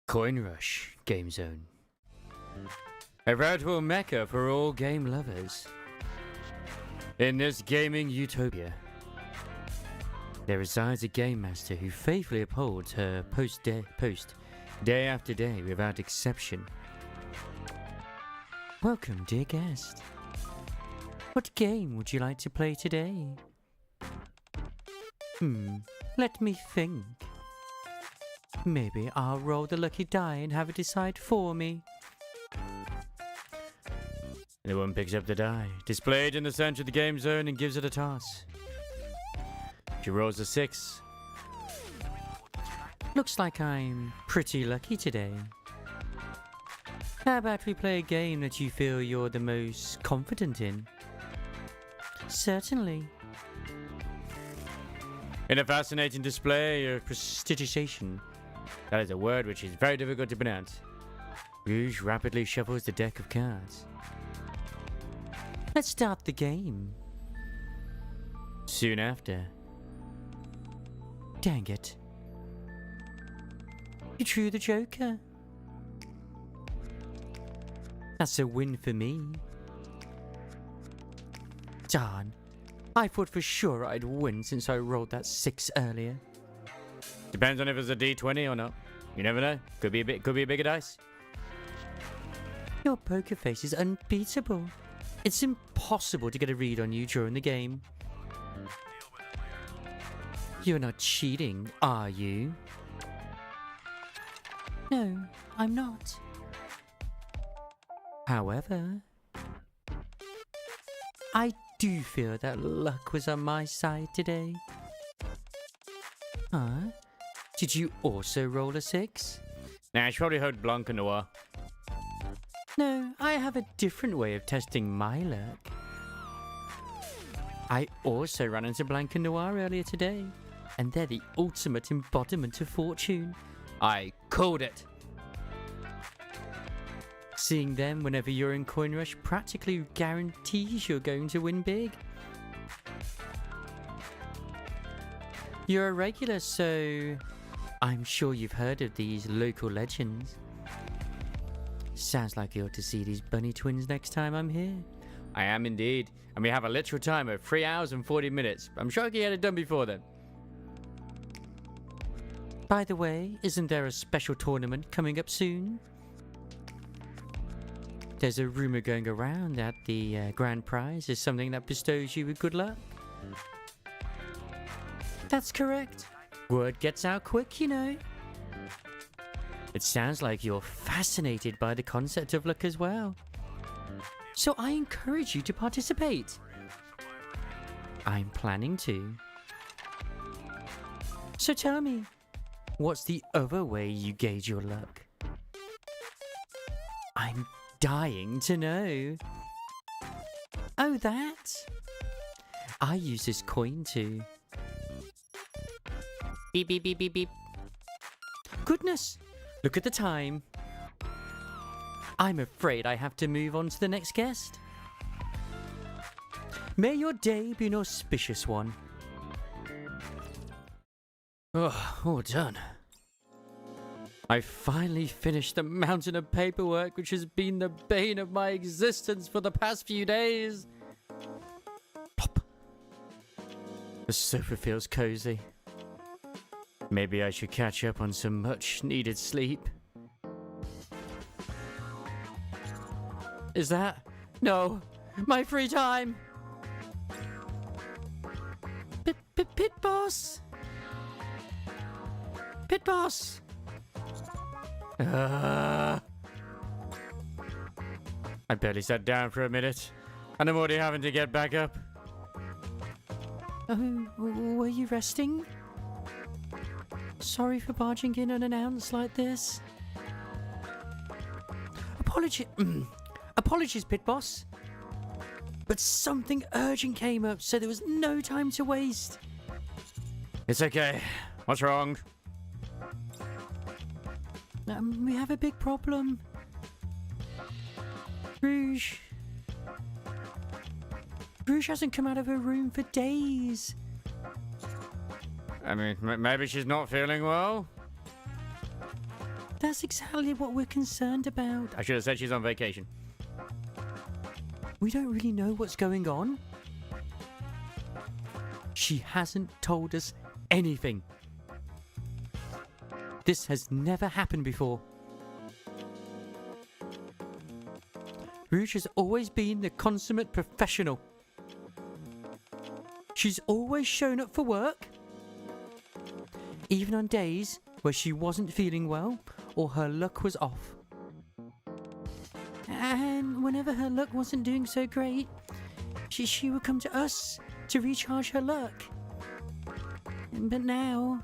Coin Rush Game Zone. A virtual mecca for all game lovers. In this gaming utopia, there resides a game master who faithfully upholds her post day after day without exception. Welcome, dear guest. What game would you like to play today? Let me think. Maybe I'll roll the lucky die and have it decide for me. The one picks up the die, displayed in the center of the game zone, and gives it a toss. She rolls a 6. Looks like I'm pretty lucky today. How about we play a game that you feel you're the most confident in? Certainly. In a fascinating display of prestidigitation, that is a word which is very difficult to pronounce, Rouge rapidly shuffles the deck of cards. Let's start the game. Soon after. Dang it. You drew the Joker. That's a win for me. Darn. I thought for sure I'd win since I rolled that 6 earlier. Depends on if it's a D20 or not. You never know. Could be a bigger dice. Your poker face is unbeatable. It's impossible to get a read on you during the game. You're not cheating, are you? No, I'm not. However, I do feel that luck was on my side today. Huh? Did you also roll a 6? Nah, she probably heard Blanc and Noir. No, I have a different way of testing my luck. I also ran into Blanc and Noir earlier today, and they're the ultimate embodiment of fortune. I called it! Seeing them whenever you're in Coin Rush practically guarantees you're going to win big. You're a regular, so I'm sure you've heard of these local legends. Sounds like you ought to see these bunny twins next time I'm here. I am indeed, and we have a literal time of 3 hours and 40 minutes. I'm sure I can get it done before then. By the way, isn't there a special tournament coming up soon? There's a rumor going around that the grand prize is something that bestows you with good luck. That's correct. Word gets out quick, you know. It sounds like you're fascinated by the concept of luck as well. So I encourage you to participate. I'm planning to. So tell me, what's the other way you gauge your luck? I'm dying to know. Oh, that? I use this coin to... Beep, beep, beep, beep, beep. Goodness! Look at the time. I'm afraid I have to move on to the next guest. May your day be an auspicious one. Oh, all done. I finally finished the mountain of paperwork which has been the bane of my existence for the past few days. Plop. The sofa feels cozy. Maybe I should catch up on some much needed sleep. Is that? No! My free time! Pit boss! Pit boss! I barely sat down for a minute, and I'm already having to get back up. Oh, were you resting? Sorry for barging in unannounced like this. Apologies, Pit Boss. But something urgent came up, so there was no time to waste. It's okay. What's wrong? We have a big problem. Rouge hasn't come out of her room for days. I mean, maybe she's not feeling well? That's exactly what we're concerned about. I should have said she's on vacation. We don't really know what's going on. She hasn't told us anything. This has never happened before. Rouge has always been the consummate professional. She's always shown up for work, even on days where she wasn't feeling well or her luck was off. And whenever her luck wasn't doing so great, she would come to us to recharge her luck. But now,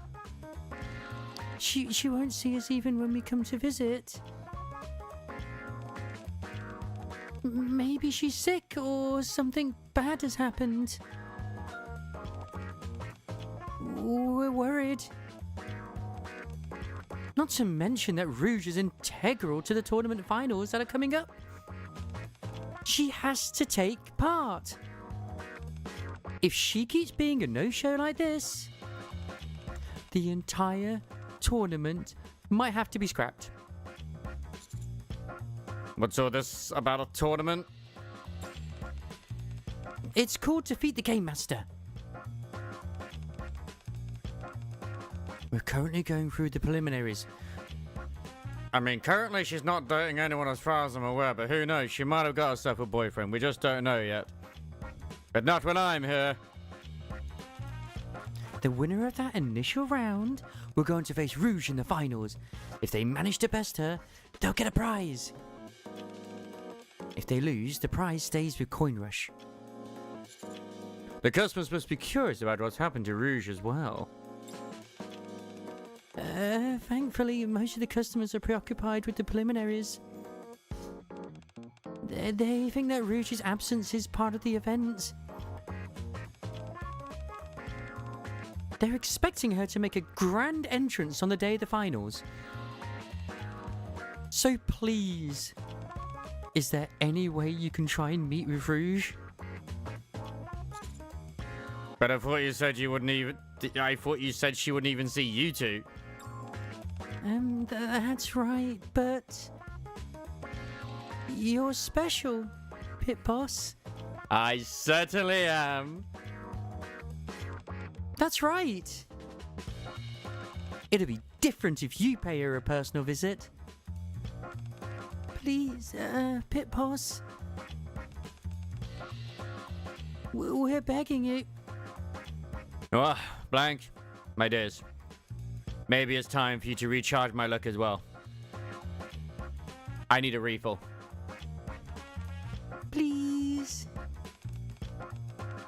she won't see us even when we come to visit. Maybe she's sick or something bad has happened. We're worried. Not to mention that Rouge is integral to the tournament finals that are coming up. She has to take part. If she keeps being a no-show like this, the entire tournament might have to be scrapped. What's all this about a tournament? It's called Defeat the Game Master. We're currently going through the preliminaries. I mean, currently she's not dating anyone as far as I'm aware, but who knows? She might have got herself a boyfriend. We just don't know yet. But not when I'm here. The winner of that initial round will go on to face Rouge in the finals. If they manage to best her, they'll get a prize. If they lose, the prize stays with Coin Rush. The customers must be curious about what's happened to Rouge as well. Thankfully, most of the customers are preoccupied with the preliminaries. They think that Rouge's absence is part of the event. They're expecting her to make a grand entrance on the day of the finals. So please, is there any way you can try and meet with Rouge? But I thought you said you wouldn't even... I thought you said she wouldn't even see you two. That's right, but... You're special, Pit Boss. I certainly am. That's right. It'll be different if you pay her a personal visit. Please, Pit Boss. We're begging you. Oh, blank. My days. Maybe it's time for you to recharge my luck as well. I need a refill. Please.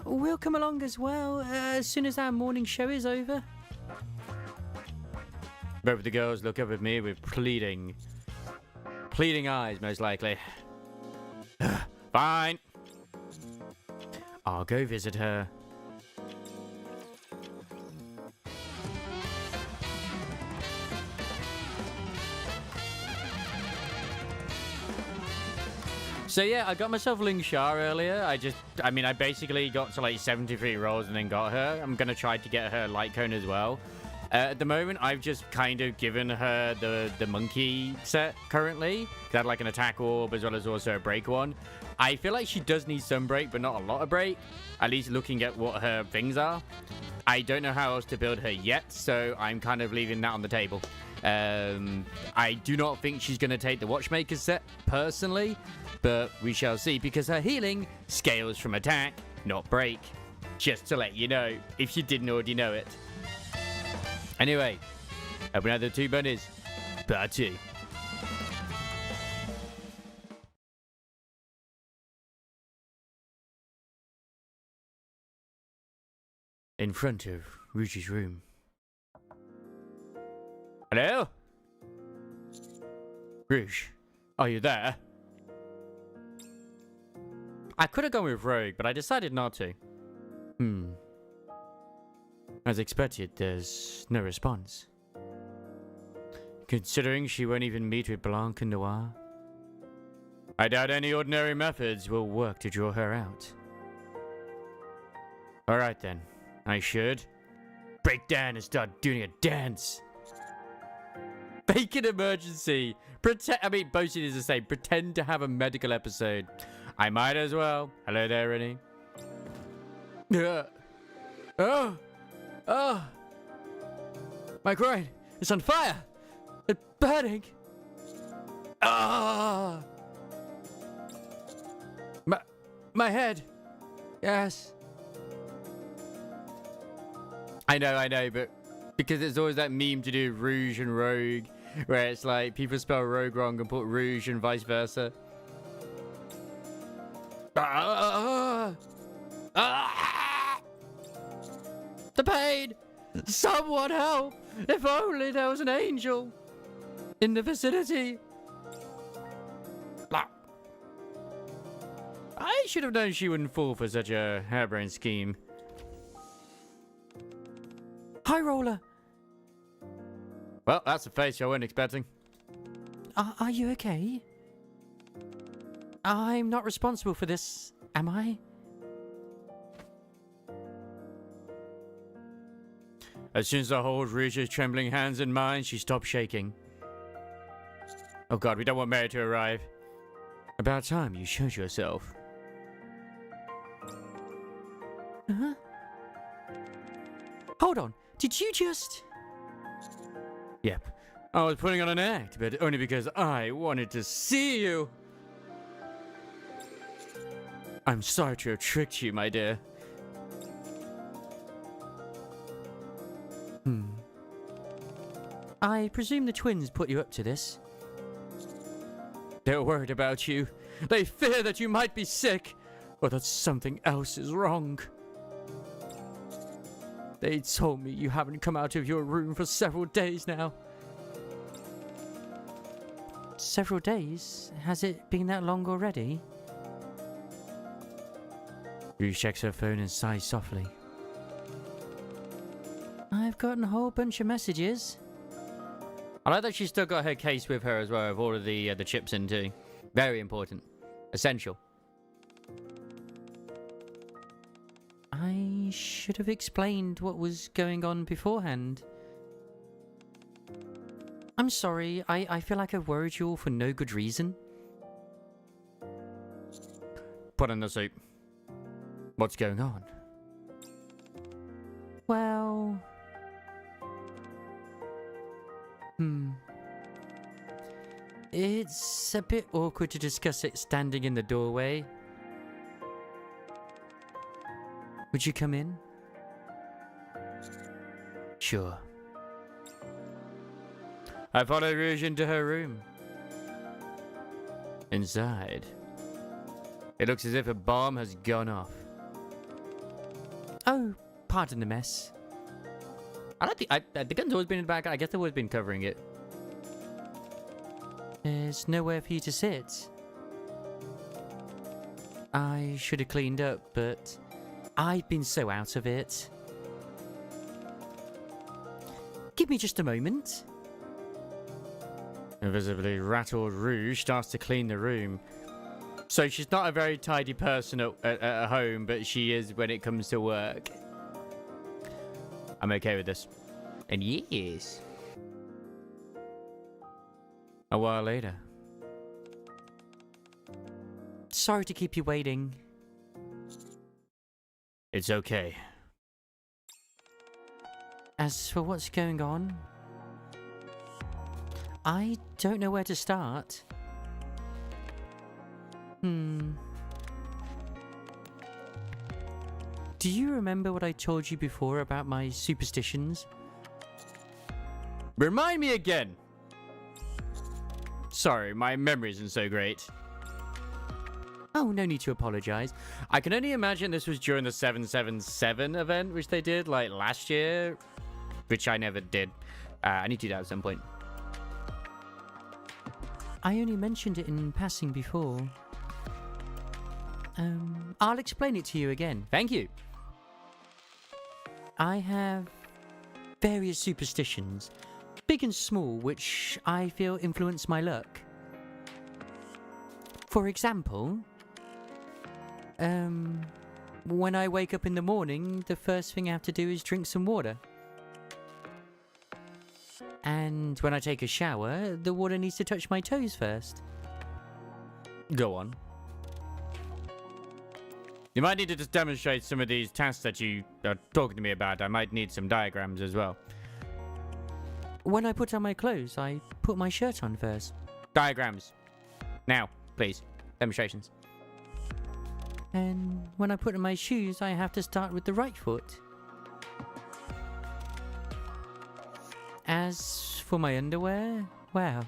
We'll come along as well, as soon as our morning show is over. Both of the girls look up at me with pleading eyes, most likely. Fine. I'll go visit her. So yeah, I got myself Ling Sha earlier. I basically got to like 73 rolls and then got her. I'm going to try to get her light cone as well. At the moment, I've just kind of given her the monkey set currently. I had like an attack orb as well as also a break one. I feel like she does need some break, but not a lot of break. At least looking at what her things are. I don't know how else to build her yet, so I'm kind of leaving that on the table. I do not think she's going to take the Watchmaker set, personally. But we shall see, because her healing scales from attack, not break. Just to let you know, if you didn't already know it. Anyway, open out the two bunnies. Part 2. In front of Rouge's room. Hello? Rouge, are you there? I could have gone with Rogue, but I decided not to. As expected, there's no response. Considering she won't even meet with Blanc and Noir, I doubt any ordinary methods will work to draw her out. Alright then, I should break down and start doing a dance. Fake an emergency. I mean, both is the same. Pretend to have a medical episode. I might as well. Hello there, Rennie. Oh. Oh. My groin. It's on fire. It's burning. Ah. My head. Yes. I know, but because there's always that meme to do Rouge and Rogue, where it's like people spell Rogue wrong and put Rouge and vice versa. The pain! Someone help! If only there was an angel in the vicinity. I should have known she wouldn't fall for such a harebrained scheme. Hi, Roller. Well, that's a face I wasn't expecting. Are you okay? I'm not responsible for this, am I? As soon as I hold Rouge's trembling hands in mine, she stops shaking. Oh god, we don't want Mary to arrive. About time you showed yourself. Huh? Hold on, did you just... Yep, I was putting on an act, but only because I wanted to see you. I'm sorry to have tricked you, my dear. I presume the twins put you up to this. They're worried about you. They fear that you might be sick, or that something else is wrong. They told me you haven't come out of your room for several days now. Several days? Has it been that long already? Rouge checks her phone and sighs softly. I've gotten a whole bunch of messages. I like that she's still got her case with her as well, with all of the chips in too. Very important. Essential. I should have explained what was going on beforehand. I'm sorry, I feel like I've worried you all for no good reason. Put in the soup. What's going on? Well... It's a bit awkward to discuss it standing in the doorway. Would you come in? Sure. I follow Rouge into her room. Inside, it looks as if a bomb has gone off. Oh, pardon the mess. I don't think the gun's always been in the back. I guess they've always been covering it. There's nowhere for you to sit. I should have cleaned up, but I've been so out of it. Give me just a moment. A visibly rattled Rouge starts to clean the room. So she's not a very tidy person at home, but she is when it comes to work. I'm okay with this. And yes. A while later. Sorry to keep you waiting. It's okay. As for what's going on, I don't know where to start. Do you remember what I told you before about my superstitions? Remind me again! Sorry, my memory isn't so great. Oh, no need to apologize. I can only imagine this was during the 777 event, which they did, like, last year. Which I never did. I need to do that at some point. I only mentioned it in passing before. I'll explain it to you again. Thank you. I have various superstitions, big and small, which I feel influence my luck. For example, when I wake up in the morning, the first thing I have to do is drink some water. And when I take a shower, the water needs to touch my toes first. Go on. You might need to just demonstrate some of these tasks that you are talking to me about. I might need some diagrams as well. When I put on my clothes, I put my shirt on first. Diagrams. Now, please. Demonstrations. And when I put on my shoes, I have to start with the right foot. As for my underwear, wow.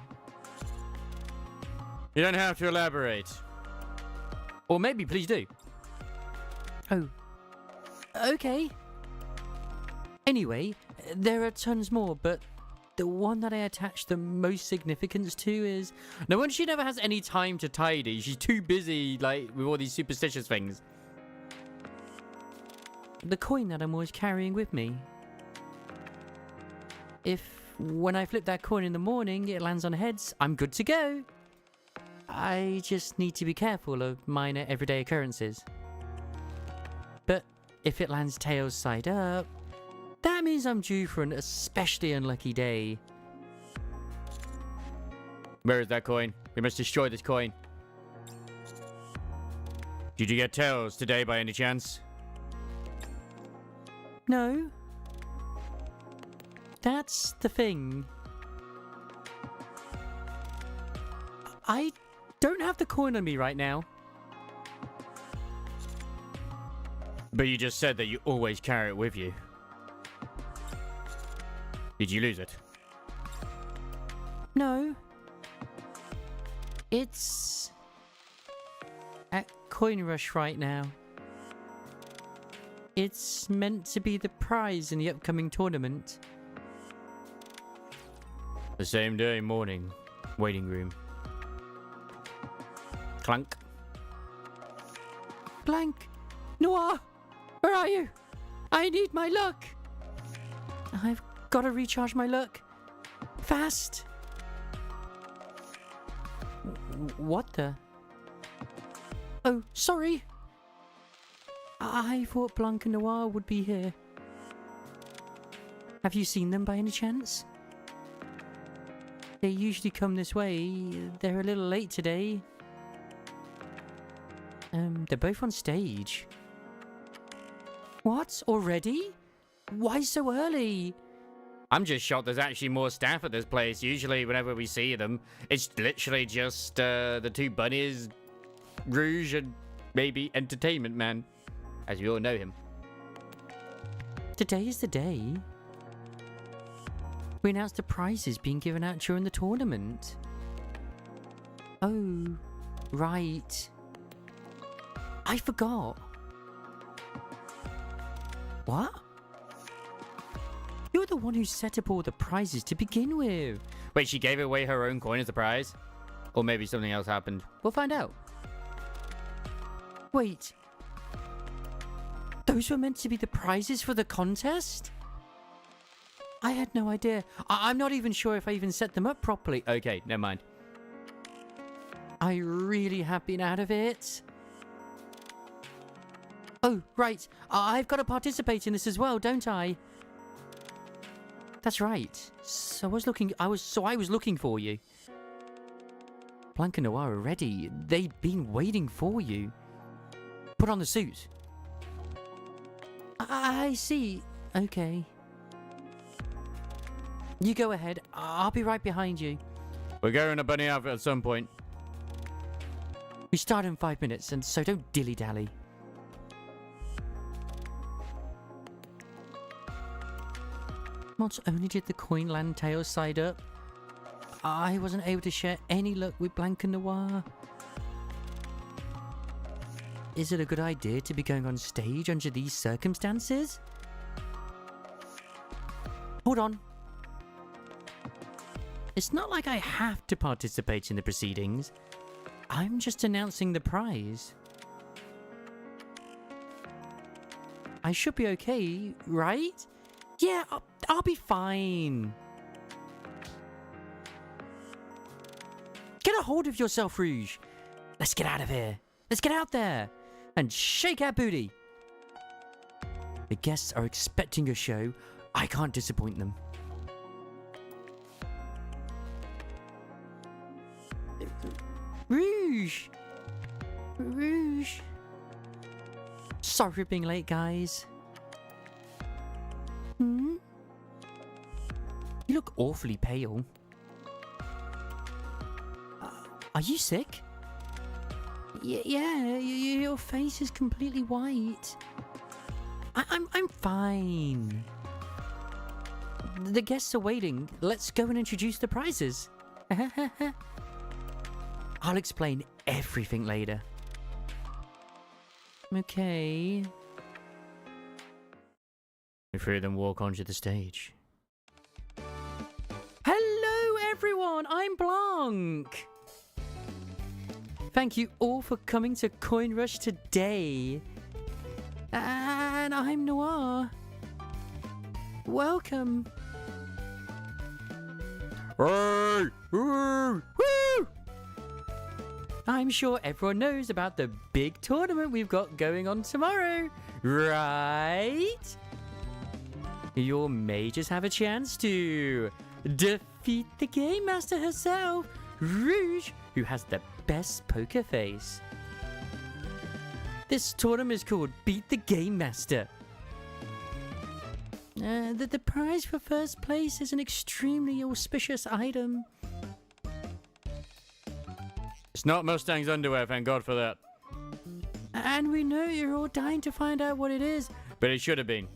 You don't have to elaborate. Or maybe please do. Oh. Okay. Anyway, there are tons more, but the one that I attach the most significance to is... No wonder she never has any time to tidy. She's too busy, like, with all these superstitious things. The coin that I'm always carrying with me. If, when I flip that coin in the morning, it lands on heads, I'm good to go. I just need to be careful of minor everyday occurrences. But if it lands tails side up, that means I'm due for an especially unlucky day. Where is that coin? We must destroy this coin. Did you get tails today by any chance? No. That's the thing. I don't have the coin on me right now. But you just said that you always carry it with you. Did you lose it? No. It's at Coin Rush right now. It's meant to be the prize in the upcoming tournament. The same day, morning. Waiting room. Clunk. Blank. Noir! Where are you? I need my luck! I've got to recharge my luck. Fast! What the? Oh, sorry! I thought Blanc and Noir would be here. Have you seen them by any chance? They usually come this way. They're a little late today. They're both on stage. What? Already? Why so early? I'm just shocked there's actually more staff at this place. Usually whenever we see them, it's literally just the two bunnies, Rouge, and maybe Entertainment Man, as we all know him. Today is the day. We announced the prizes being given out during the tournament. Oh, right. I forgot. What? You're the one who set up all the prizes to begin with. Wait, she gave away her own coin as the prize? Or maybe something else happened. We'll find out. Wait. Those were meant to be the prizes for the contest? I had no idea. I'm not even sure if I even set them up properly. Okay, never mind. I really have been out of it. Oh, right. I've got to participate in this as well, don't I? That's right. So I was looking for you. Blanc and Noir are ready. They've been waiting for you. Put on the suit. I see. Okay. You go ahead. I'll be right behind you. We're going a bunny outfit at some point. We start in 5 minutes, and so don't dilly-dally. Not only did the coin land tail side up, I wasn't able to share any luck with Blanc and Noir. Is it a good idea to be going on stage under these circumstances? Hold on. It's not like I have to participate in the proceedings. I'm just announcing the prize. I should be okay, right? Yeah, I'll be fine. Get a hold of yourself, Rouge. Let's get out of here. Let's get out there and shake our booty. The guests are expecting a show. I can't disappoint them. Rouge! Rouge! Sorry for being late, guys. Hmm? You look awfully pale. Are you sick? Yeah, your face is completely white. I'm fine. The guests are waiting. Let's go and introduce the prizes. I'll explain everything later. Okay. The three of them walk onto the stage. Hello, everyone. I'm Blanc. Thank you all for coming to Coin Rush today. And I'm Noir. Welcome. Hey! Woo! I'm sure everyone knows about the big tournament we've got going on tomorrow, right? You may just have a chance to defeat the Game Master herself, Rouge, who has the best poker face. This tournament is called Beat the Game Master. The prize for first place is an extremely auspicious item. It's not Mustang's underwear, thank God for that. And we know you're all dying to find out what it is. But it should have been.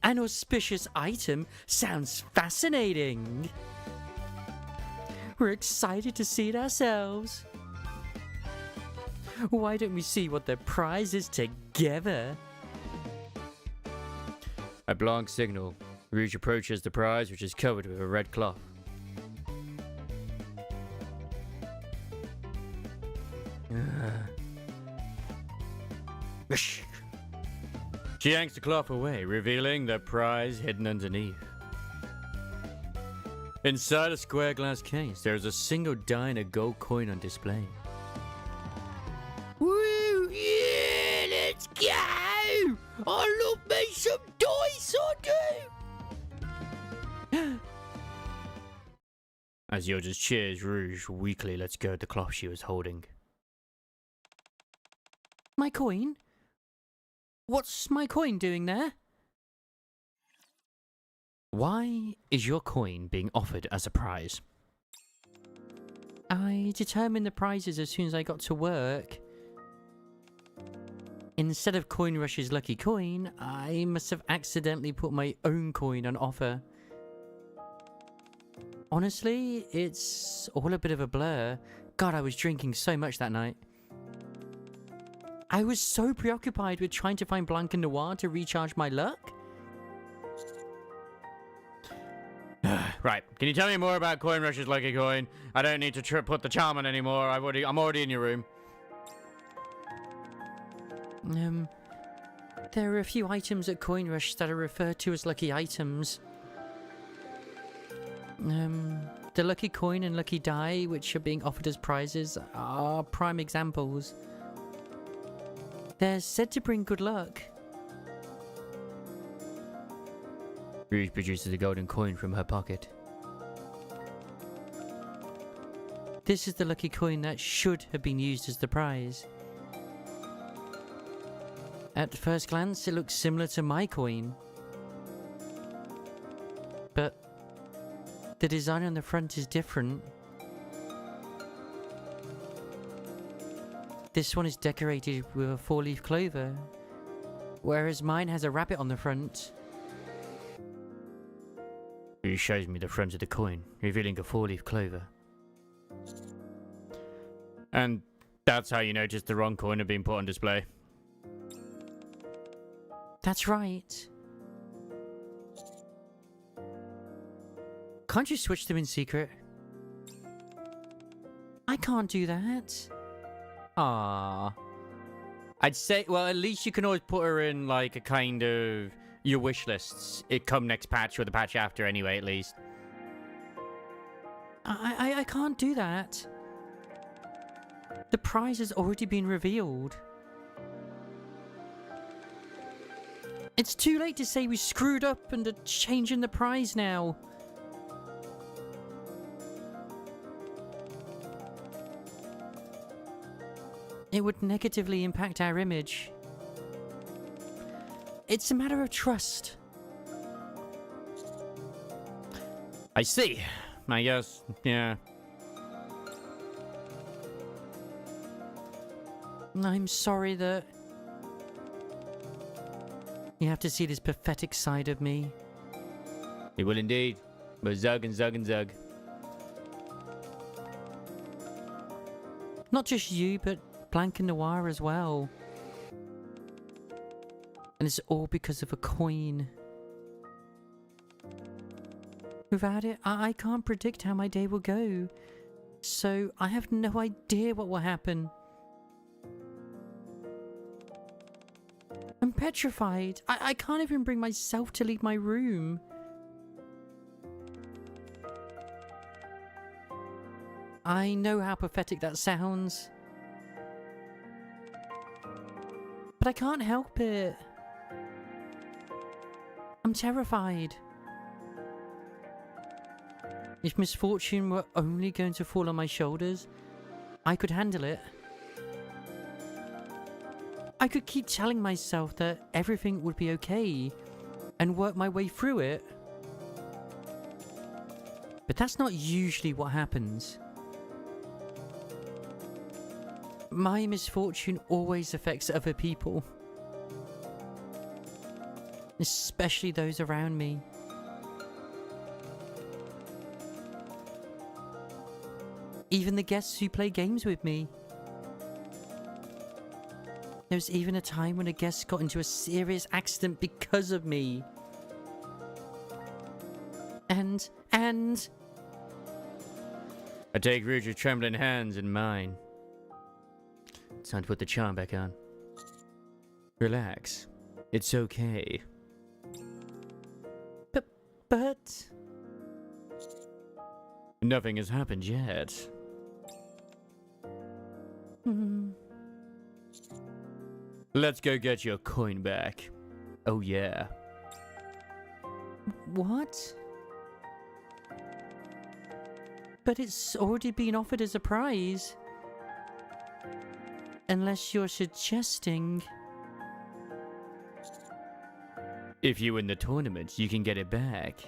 An auspicious item sounds fascinating. We're excited to see it ourselves. Why don't we see what the prize is together? A Blanc signal. Rouge approaches the prize, which is covered with a red cloth. She yanks the cloth away, revealing the prize hidden underneath. Inside a square glass case, there is a single die and a gold coin on display. Woo! Yeah, let's go! I love me some dice, I do! As Yoda's cheers Rouge weakly lets go of the cloth she was holding. My coin? What's my coin doing there? Why is your coin being offered as a prize? I determined the prizes as soon as I got to work. Instead of Coin Rush's lucky coin, I must have accidentally put my own coin on offer. Honestly, it's all a bit of a blur. God, I was drinking so much that night. I was so preoccupied with trying to find Blanc and Noir to recharge my luck. Right, can you tell me more about Coin Rush's lucky coin? I don't need to put the charm on anymore. I'm already in your room. There are a few items at Coin Rush that are referred to as lucky items. The lucky coin and lucky die, which are being offered as prizes, are prime examples. They're said to bring good luck. Rouge produces a golden coin from her pocket. This is the lucky coin that should have been used as the prize. At first glance, it looks similar to my coin. But the design on the front is different. This one is decorated with a 4-leaf clover, whereas mine has a rabbit on the front. He shows me the front of the coin, revealing a 4-leaf clover. And that's how you noticed the wrong coin had been put on display. That's right. Can't you switch them in secret? I can't do that. Ah, I'd say, well, at least you can always put her in, like, a kind of your wish lists. It come next patch or the patch after anyway, at least. I can't do that. The prize has already been revealed. It's too late to say we screwed up and are changing the prize now. it would negatively impact our image. It's a matter of trust. I see. I guess, yeah. I'm sorry that you have to see this pathetic side of me. You will indeed. But zug and zug and zug. Not just you, but Blanc and Noir as well. And it's all because of a coin. Without it, I can't predict how my day will go. So I have no idea what will happen. I'm petrified. I can't even bring myself to leave my room. I know how pathetic that sounds. But I can't help it. I'm terrified. If misfortune were only going to fall on my shoulders, I could handle it. I could keep telling myself that everything would be okay and work my way through it. But that's not usually what happens. My misfortune always affects other people. Especially those around me. Even the guests who play games with me. There was even a time when a guest got into a serious accident because of me. And... I take Rouge's trembling hands in mine. It's time to put the charm back on. Relax. It's okay. But... Nothing has happened yet. Let's go get your coin back. Oh yeah. What? But it's already been offered as a prize. Unless you're suggesting... If you win the tournament, you can get it back.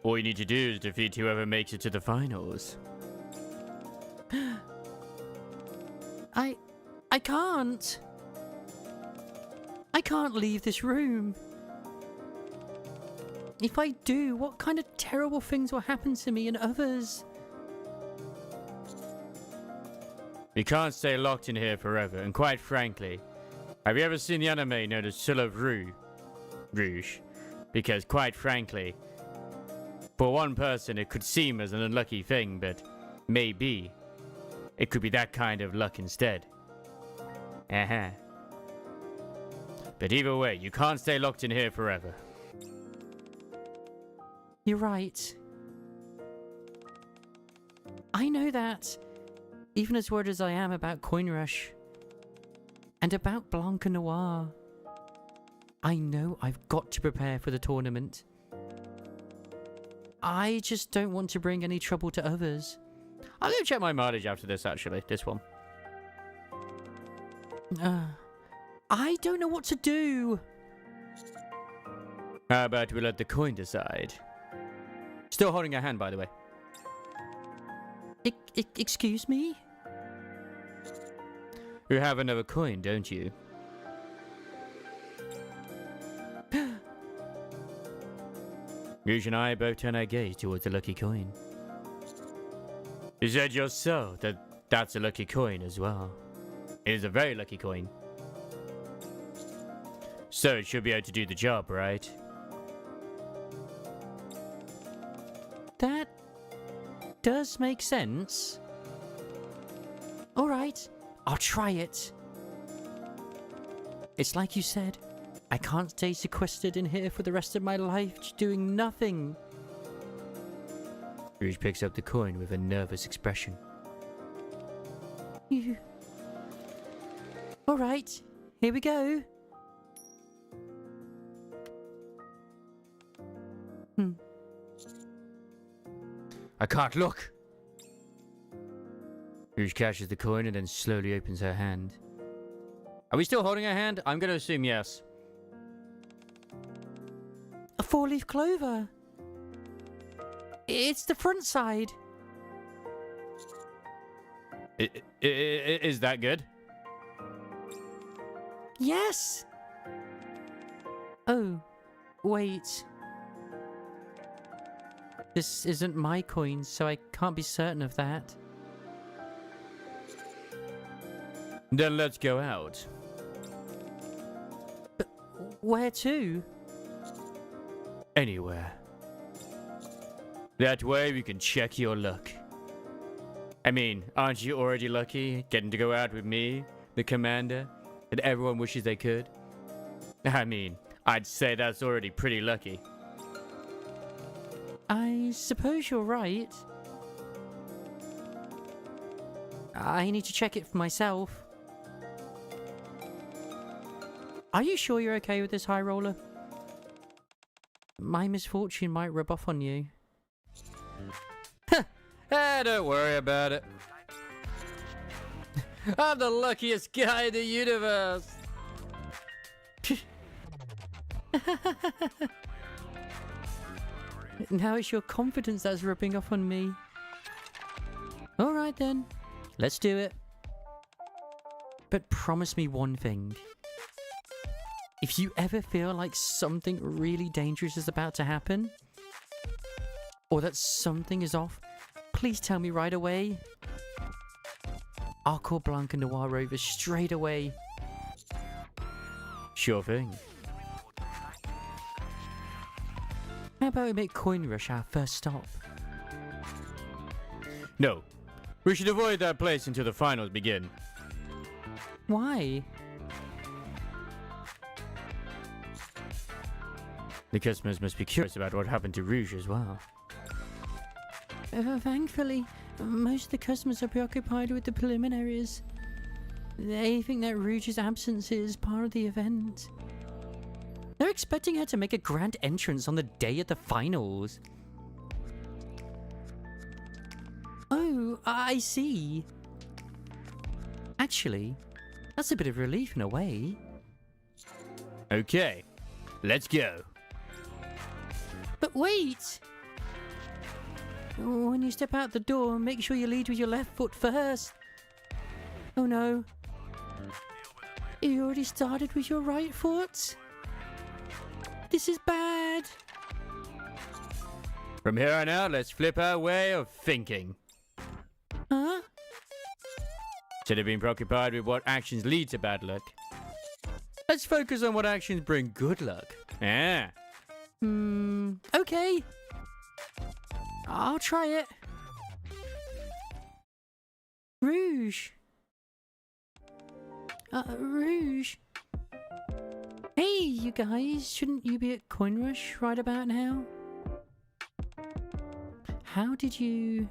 All you need to do is defeat whoever makes it to the finals. I can't. I can't leave this room. If I do, what kind of terrible things will happen to me and others? You can't stay locked in here forever, and quite frankly, have you ever seen the anime known as Rouge? Because quite frankly, for one person it could seem as an unlucky thing, but maybe it could be that kind of luck instead. But either way, you can't stay locked in here forever. You're right. I know that. Even as worried as I am about Coin Rush. And about Blanc and Noir. I know I've got to prepare for the tournament. I just don't want to bring any trouble to others. I'll go check my mileage after this, actually. This one. I don't know what to do. How about we let the coin decide? Still holding your hand, by the way. Excuse me? You have another coin, don't you? Rouge and I both turn our gaze towards the lucky coin. You said yourself that that's a lucky coin as well. It is a very lucky coin. So it should be able to do the job, right? That does make sense. Alright, I'll try it. It's like you said, I can't stay sequestered in here for the rest of my life just doing nothing. Rouge picks up the coin with a nervous expression. Alright, here we go. I can't look. Rouge catches the coin and then slowly opens her hand. Are we still holding her hand? I'm going to assume yes. A 4-leaf clover. It's the front side. Is that good? Yes. Oh, wait. This isn't my coin, so I can't be certain of that. Then let's go out. But where to? Anywhere. That way we can check your luck. I mean, aren't you already lucky getting to go out with me, the commander, that everyone wishes they could? I mean, I'd say that's already pretty lucky. I suppose you're right. I need to check it for myself. Are you sure you're okay with this, High Roller? My misfortune might rub off on you. Don't worry about it. I'm the luckiest guy in the universe. Now it's your confidence that's rubbing off on me. Alright then, let's do it. But promise me one thing. If you ever feel like something really dangerous is about to happen, or that something is off, please tell me right away. I'll call Blanc and Noir over straight away. Sure thing. How about we make Coin Rush our first stop? No. We should avoid that place until the finals begin. Why? The customers must be curious about what happened to Rouge as well. Thankfully, most of the customers are preoccupied with the preliminaries. They think that Rouge's absence is part of the event. They're expecting her to make a grand entrance on the day of the finals. Oh, I see. Actually, that's a bit of relief in a way. Okay, let's go. But wait! When you step out the door, make sure you lead with your left foot first. Oh no. You already started with your right foot? This is bad. From here on out, let's flip our way of thinking. Huh? Instead of being preoccupied with what actions lead to bad luck, let's focus on what actions bring good luck. Yeah. Okay. I'll try it. Rouge. Rouge. Hey, you guys, shouldn't you be at Coin Rush right about now? How did you...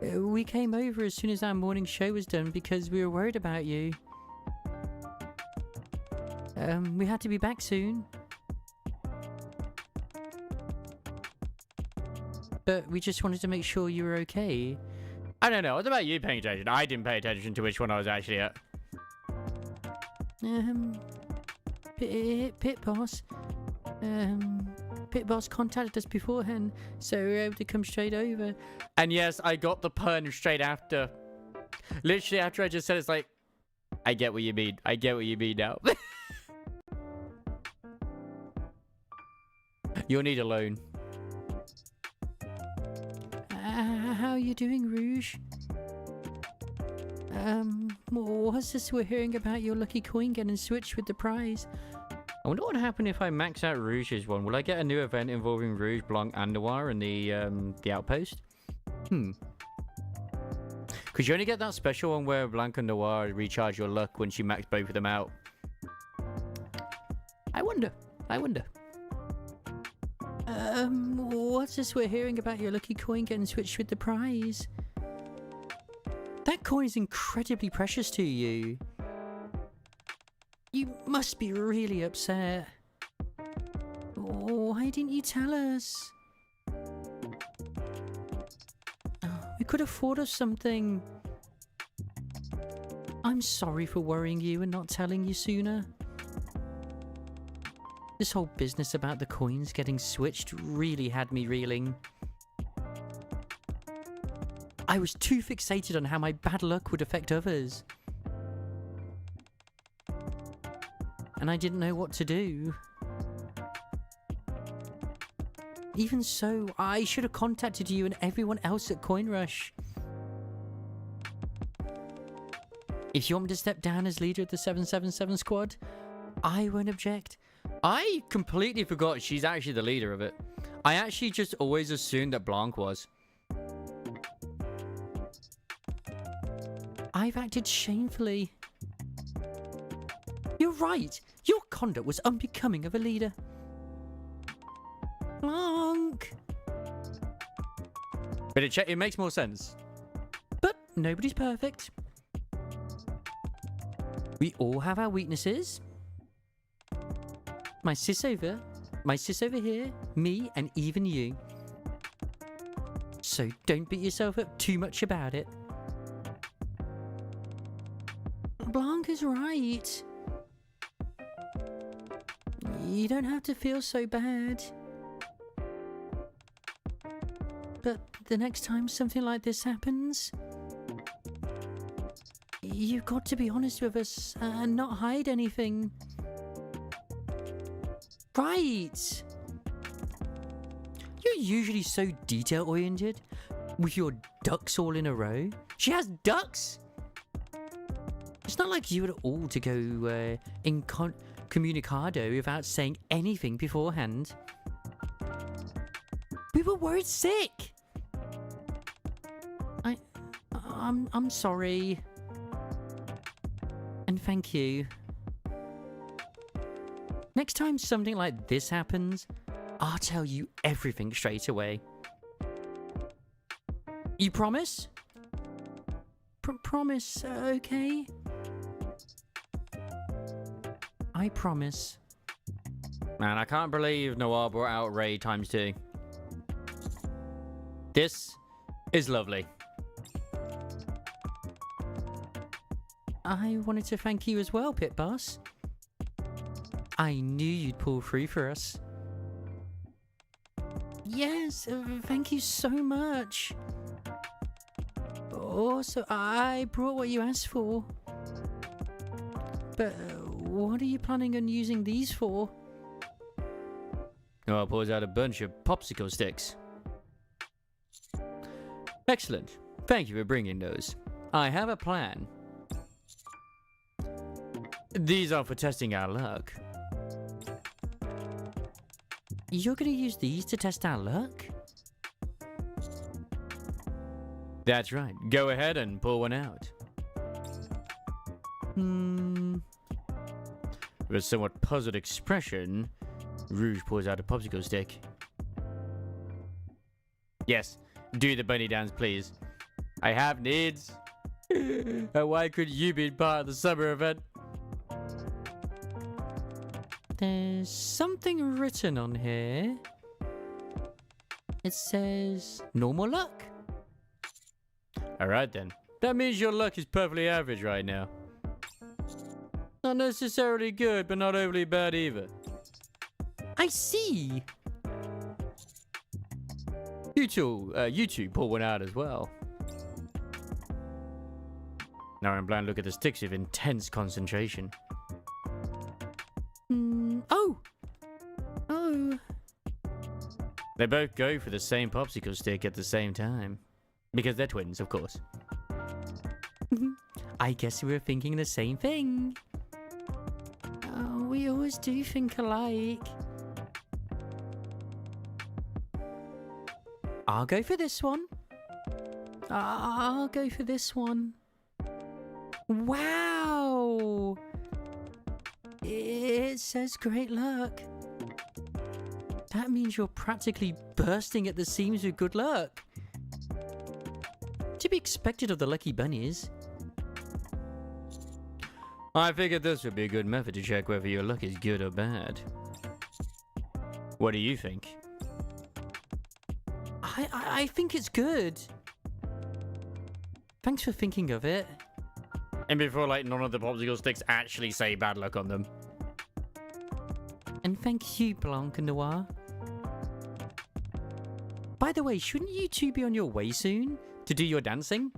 We came over as soon as our morning show was done because we were worried about you. We had to be back soon. But we just wanted to make sure you were okay. I don't know. What about you paying attention? I didn't pay attention to which one I was actually at. Pit Boss. Pit Boss contacted us beforehand, so we were able to come straight over. And yes, I got the pun straight after. Literally after I just said, it's like, I get what you mean. I get what you mean now. You'll need a loan. How are you doing, Rouge? What's this we're hearing about your lucky coin getting switched with the prize? I wonder what would happen if I max out Rouge's one. Will I get a new event involving Rouge, Blanc, and Noir in the outpost? Because you only get that special one where Blanc and Noir recharge your luck once you max both of them out. I wonder. What's this we're hearing about your lucky coin getting switched with the prize? That coin is incredibly precious to you. You must be really upset. Why didn't you tell us? We could have thought of something. I'm sorry for worrying you and not telling you sooner. This whole business about the coins getting switched really had me reeling. I was too fixated on how my bad luck would affect others. And I didn't know what to do. Even so, I should have contacted you and everyone else at Coin Rush. If you want me to step down as leader of the 777 squad, I won't object. I completely forgot she's actually the leader of it. I actually just always assumed that Blanc was. I've acted shamefully. You're right. Your conduct was unbecoming of a leader. Blanc. But it makes more sense. But nobody's perfect. We all have our weaknesses. My sis over here, me, and even you. So don't beat yourself up too much about it. Blanc is right. You don't have to feel so bad. But the next time something like this happens, you've got to be honest with us and not hide anything. Right! You're usually so detail-oriented, with your ducks all in a row. She has ducks? It's not like you were all to go incommunicado without saying anything beforehand. We were worried sick! I'm sorry. And thank you. Next time something like this happens, I'll tell you everything straight away. You promise? Promise, okay? I promise. Man, I can't believe Noir brought out Ray ×2. This is lovely. I wanted to thank you as well, Pit Boss. I knew you'd pull through for us. Yes, thank you so much. Also, I brought what you asked for. But what are you planning on using these for? Oh, I pulls out a bunch of popsicle sticks. Excellent. Thank you for bringing those. I have a plan. These are for testing our luck. You're going to use these to test our luck? That's right. Go ahead and pull one out. With a somewhat puzzled expression, Rouge pulls out a popsicle stick. Yes, do the bunny dance, please. I have needs. Why could you be part of the summer event? There's something written on here. It says normal luck. Alright then. That means your luck is perfectly average right now. Not necessarily good, but not overly bad either. I see. You two pull one out as well. Now I'm blind. Look at the sticks with intense concentration. Oh. They both go for the same popsicle stick at the same time. Because they're twins, of course. I guess we were thinking the same thing. Oh, we always do think alike. I'll go for this one. I'll go for this one. Wow! It says great luck. That means you're practically bursting at the seams with good luck. To be expected of the lucky bunnies. I figured this would be a good method to check whether your luck is good or bad. What do you think? I think it's good. Thanks for thinking of it. And before, like, none of the popsicle sticks actually say bad luck on them. And thank you, Blanc and Noir. By the way, shouldn't you two be on your way soon to do your dancing?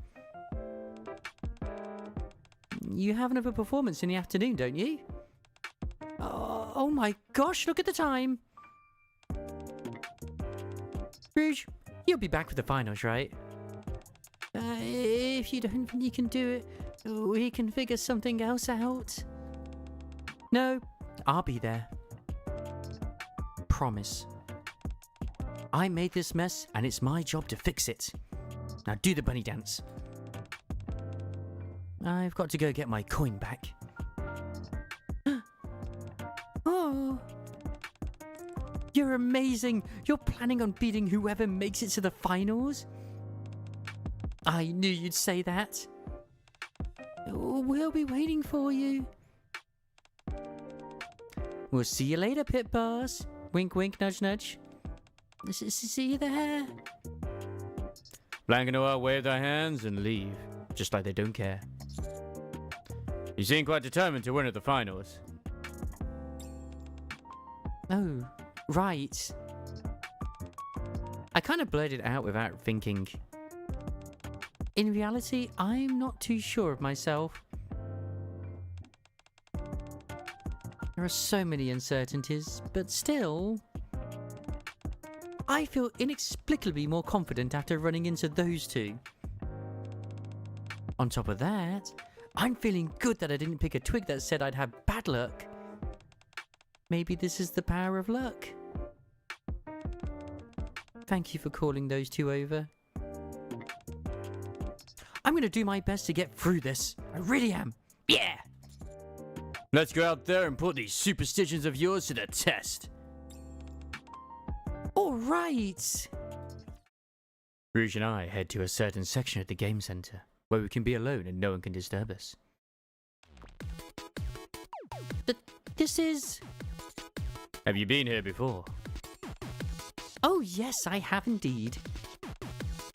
You have another performance in the afternoon, don't you? Oh my gosh, look at the time. Rouge, you'll be back for the finals, right? If you don't think you can do it, we can figure something else out. No, I'll be there. Promise. I made this mess, and it's my job to fix it. Now do the bunny dance. I've got to go get my coin back. Oh. You're amazing. You're planning on beating whoever makes it to the finals? I knew you'd say that. We'll be waiting for you. We'll see you later, Pit Boss. Wink, wink, nudge, nudge. See you there. Blanc and Noir wave their hands and leave, just like they don't care. You seem quite determined to win at the finals. Oh, right. I kind of blurted it out without thinking. In reality, I'm not too sure of myself. There are so many uncertainties, but still... I feel inexplicably more confident after running into those two. On top of that, I'm feeling good that I didn't pick a twig that said I'd have bad luck. Maybe this is the power of luck. Thank you for calling those two over. I'm going to do my best to get through this. I really am. Yeah! Let's go out there and put these superstitions of yours to the test. All right. Rouge and I head to a certain section at the game center, where we can be alone and no one can disturb us. This is... Have you been here before? Oh yes, I have indeed.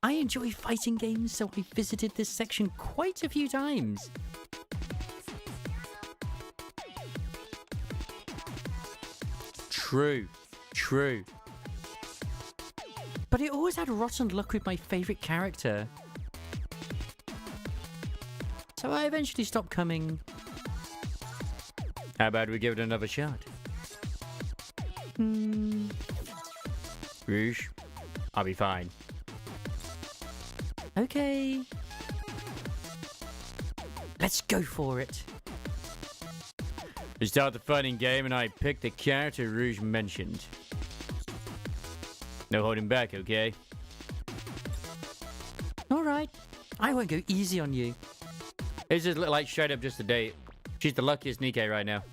I enjoy fighting games, so I visited this section quite a few times. True. But I always had rotten luck with my favourite character. So I eventually stopped coming. How about we give it another shot? Rouge, I'll be fine. Okay. Let's go for it. We start the fighting game and I picked the character Rouge mentioned. No holding back, okay? Alright. I won't go easy on you. It's just like straight up just a date. She's the luckiest NIKKE right now.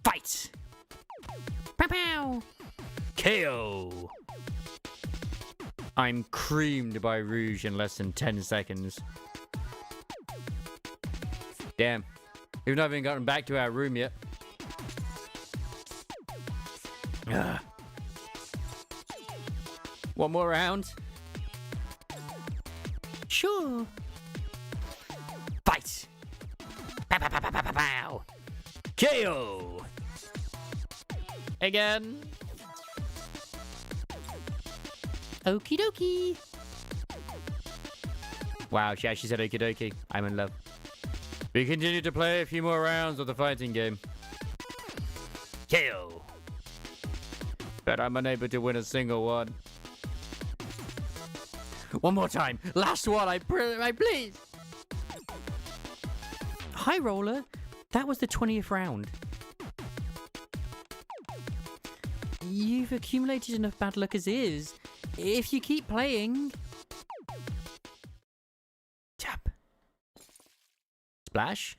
Fight! Pow pow! KO! I'm creamed by Rouge in less than 10 seconds. Damn. We've not even gotten back to our room yet. Ugh. One more round? Sure. Fight! Pow, pow, pow, pow, pow, pow, pow. KO! Again. Okie dokie. Wow, she actually said okie dokie. I'm in love. We continue to play a few more rounds of the fighting game. KO! But I'm unable to win a single one. One more time. Last one, I please. Hi, Roller. That was the 20th round. You've accumulated enough bad luck as is. If you keep playing... Tap. Splash.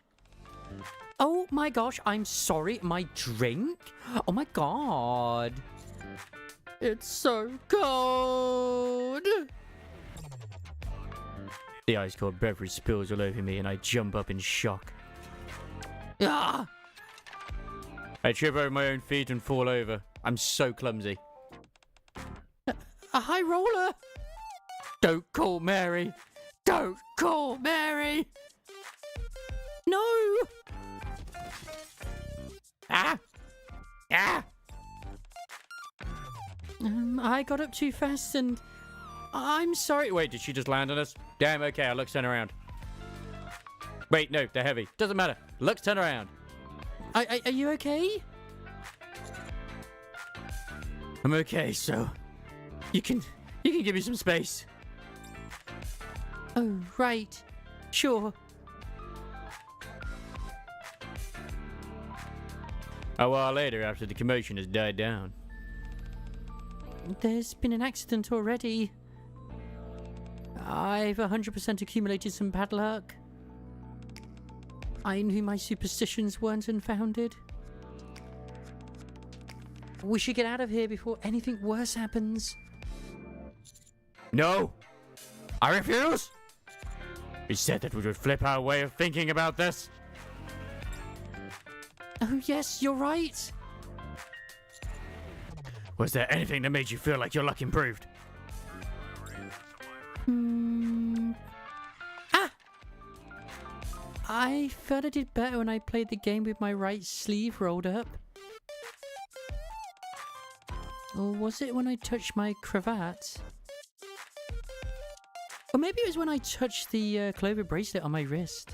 Oh my gosh, I'm sorry. My drink? Oh my god. It's so cold. The ice cold beverage spills all over me and I jump up in shock. Ah! I trip over my own feet and fall over. I'm so clumsy. A high roller? Don't call Mary. Don't call Mary. No! Ah! Ah! I got up too fast and I'm sorry. Wait, did she just land on us? Damn, okay, our Lux turn around. Wait, no, they're heavy. Doesn't matter. Lux turn around. Are you okay? I'm okay, so you can give me some space. Oh, right. Sure. A while later, after the commotion has died down. There's been an accident already. I've 100% accumulated some bad luck. I knew my superstitions weren't unfounded. We should get out of here before anything worse happens. No! I refuse! We said that we would flip our way of thinking about this. Oh yes, you're right. Was there anything that made you feel like your luck improved? I felt I did better when I played the game with my right sleeve rolled up. Or was it when I touched my cravat? Or maybe it was when I touched the clover bracelet on my wrist.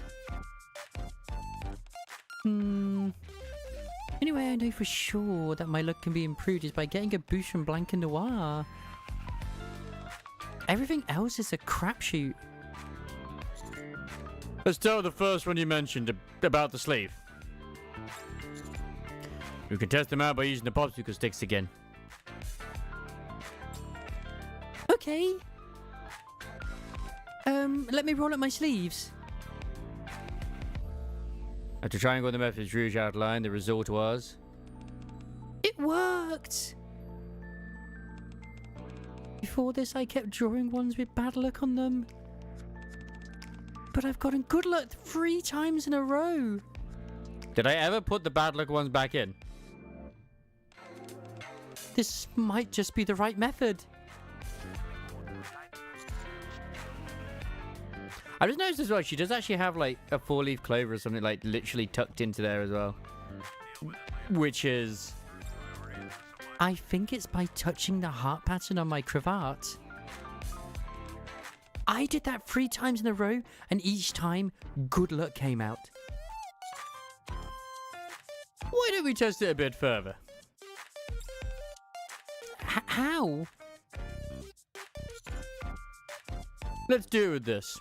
Anyway, I know for sure that my luck can be improved is by getting a boost from Blanc and Noir. Everything else is a crapshoot. Let's start with the first one you mentioned, about the sleeve. You can test them out by using the popsicle sticks again. Okay. Let me roll up my sleeves. After trying all the methods Rouge outlined, the result was... It worked! Before this, I kept drawing ones with bad luck on them. But I've gotten good luck 3 times in a row. Did I ever put the bad luck ones back in? This might just be the right method. I just noticed as well, she does actually have like a 4-leaf clover or something like literally tucked into there as well. Which is... I think it's by touching the heart pattern on my cravat. I did that 3 times in a row, and each time, good luck came out. Why don't we test it a bit further? How? Let's do it with this.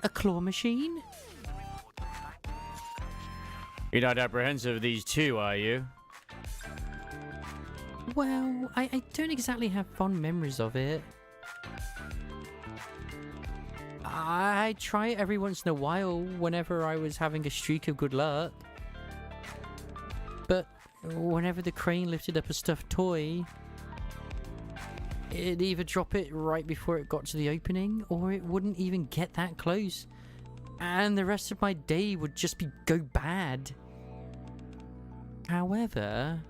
A claw machine? You're not apprehensive of these two, are you? Well, I don't exactly have fond memories of it. I try it every once in a while whenever I was having a streak of good luck. But whenever the crane lifted up a stuffed toy, it'd either drop it right before it got to the opening, or it wouldn't even get that close. And the rest of my day would just go bad. However,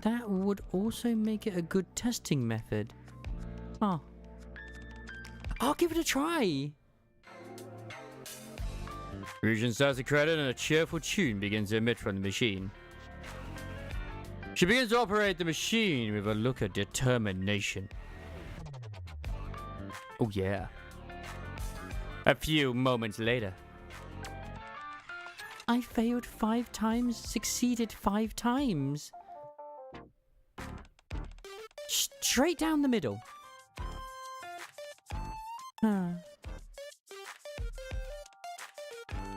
that would also make it a good testing method. Oh. I'll give it a try. Rouge inserts a credit and a cheerful tune begins to emit from the machine. She begins to operate the machine with a look of determination. Oh yeah. A few moments later. I failed 5 times, succeeded 5 times. Straight down the middle.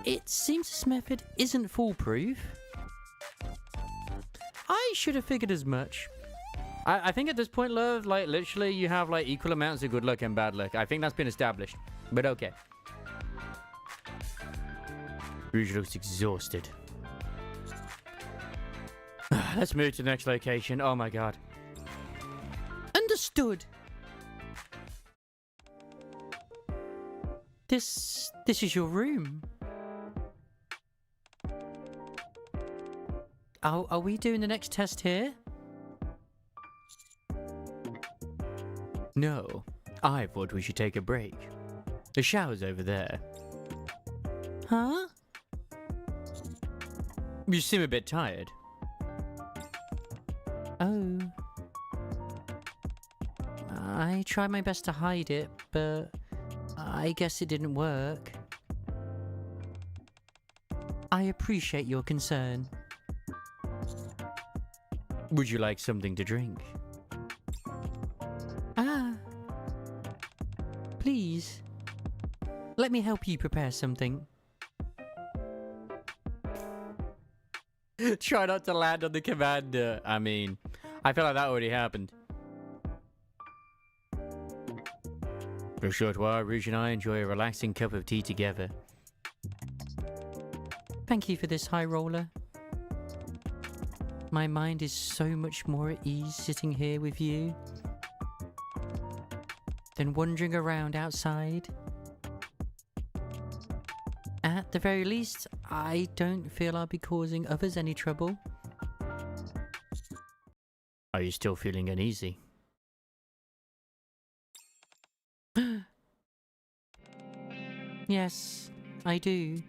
It seems this method isn't foolproof. I should have figured as much. I think at this point, love, like literally you have like equal amounts of good luck and bad luck. I think that's been established. But okay. Rouge looks exhausted. Let's move to the next location. Oh my god. Understood. This is your room. Are we doing the next test here? No, I thought we should take a break. The shower's over there. Huh? You seem a bit tired. Oh. I tried my best to hide it, but I guess it didn't work. I appreciate your concern. Would you like something to drink? Ah. Please. Let me help you prepare something. Try not to land on the commander. I mean, I feel like that already happened. For a short while, Rouge and I enjoy a relaxing cup of tea together. Thank you for this, High Roller. My mind is so much more at ease sitting here with you than wandering around outside. At the very least, I don't feel I'll be causing others any trouble. Are you still feeling uneasy? Yes, I do.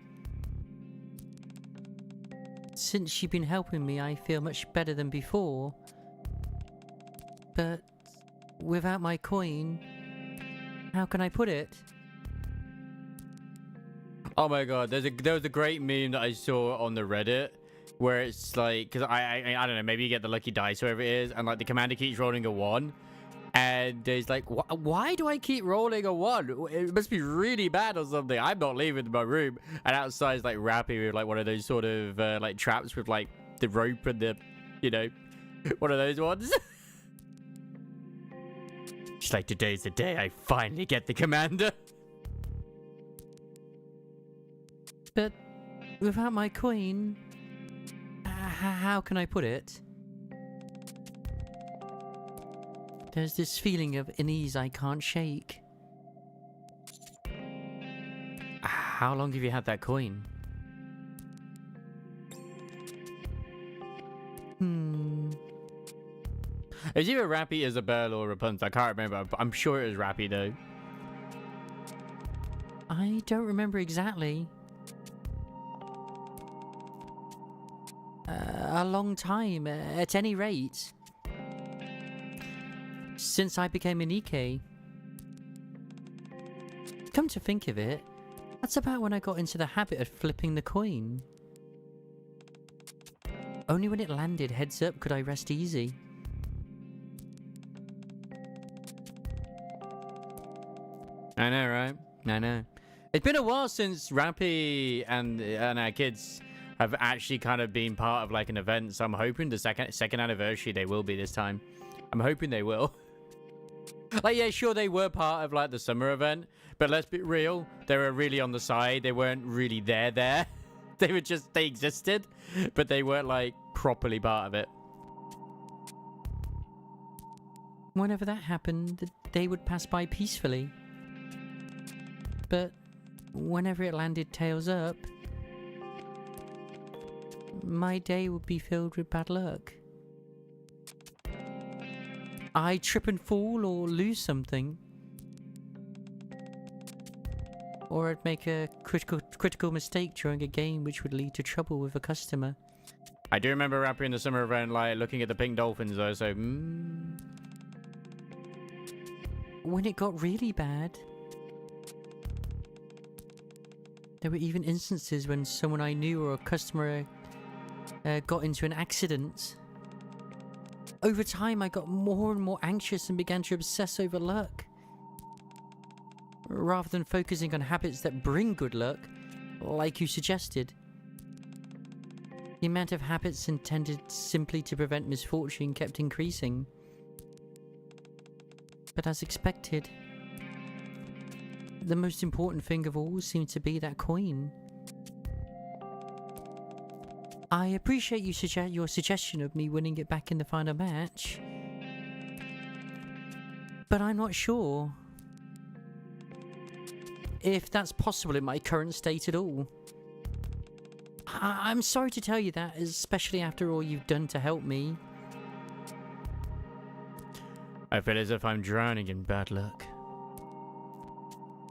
Since you've been helping me, I feel much better than before. But without my coin, how can I put it? Oh my god, there was a great meme that I saw on the Reddit where it's like, because I don't know, maybe you get the lucky dice, whoever it is, and like the commander keeps rolling a 1. And he's like, why do I keep rolling a 1? It must be really bad or something. I'm not leaving my room. And outside is like Rappy with like one of those sort of like traps with like the rope and the, you know, one of those ones. It's like, today's the day I finally get the commander. But without my coin, how can I put it? There's this feeling of unease I can't shake. How long have you had that coin? It was either Rappy, Isabel, or Rapunzel. I can't remember. I'm sure it was Rappy, though. I don't remember exactly. A long time, at any rate. Since I became a NIKKE. Come to think of it, that's about when I got into the habit of flipping the coin. Only when it landed heads up could I rest easy. I know, right? I know. It's been a while since Rappy and our kids have actually kind of been part of like an event, so I'm hoping the second anniversary they will be this time. I'm hoping they will. Like, yeah, sure, they were part of like the summer event, but let's be real, they were really on the side. They weren't really there. They were just, they existed, but they weren't like properly part of it. Whenever that happened, the day would pass by peacefully. But whenever it landed tails up, my day would be filled with bad luck. I'd trip and fall or lose something. Or I'd make a critical mistake during a game which would lead to trouble with a customer. I do remember Rappy in the summer event like looking at the pink dolphins though, so When it got really bad, there were even instances when someone I knew or a customer got into an accident. Over time, I got more and more anxious and began to obsess over luck. Rather than focusing on habits that bring good luck, like you suggested. The amount of habits intended simply to prevent misfortune kept increasing. But as expected, the most important thing of all seemed to be that coin. I appreciate your suggestion of me winning it back in the final match. But I'm not sure if that's possible in my current state at all. I'm sorry to tell you that, especially after all you've done to help me. I feel as if I'm drowning in bad luck.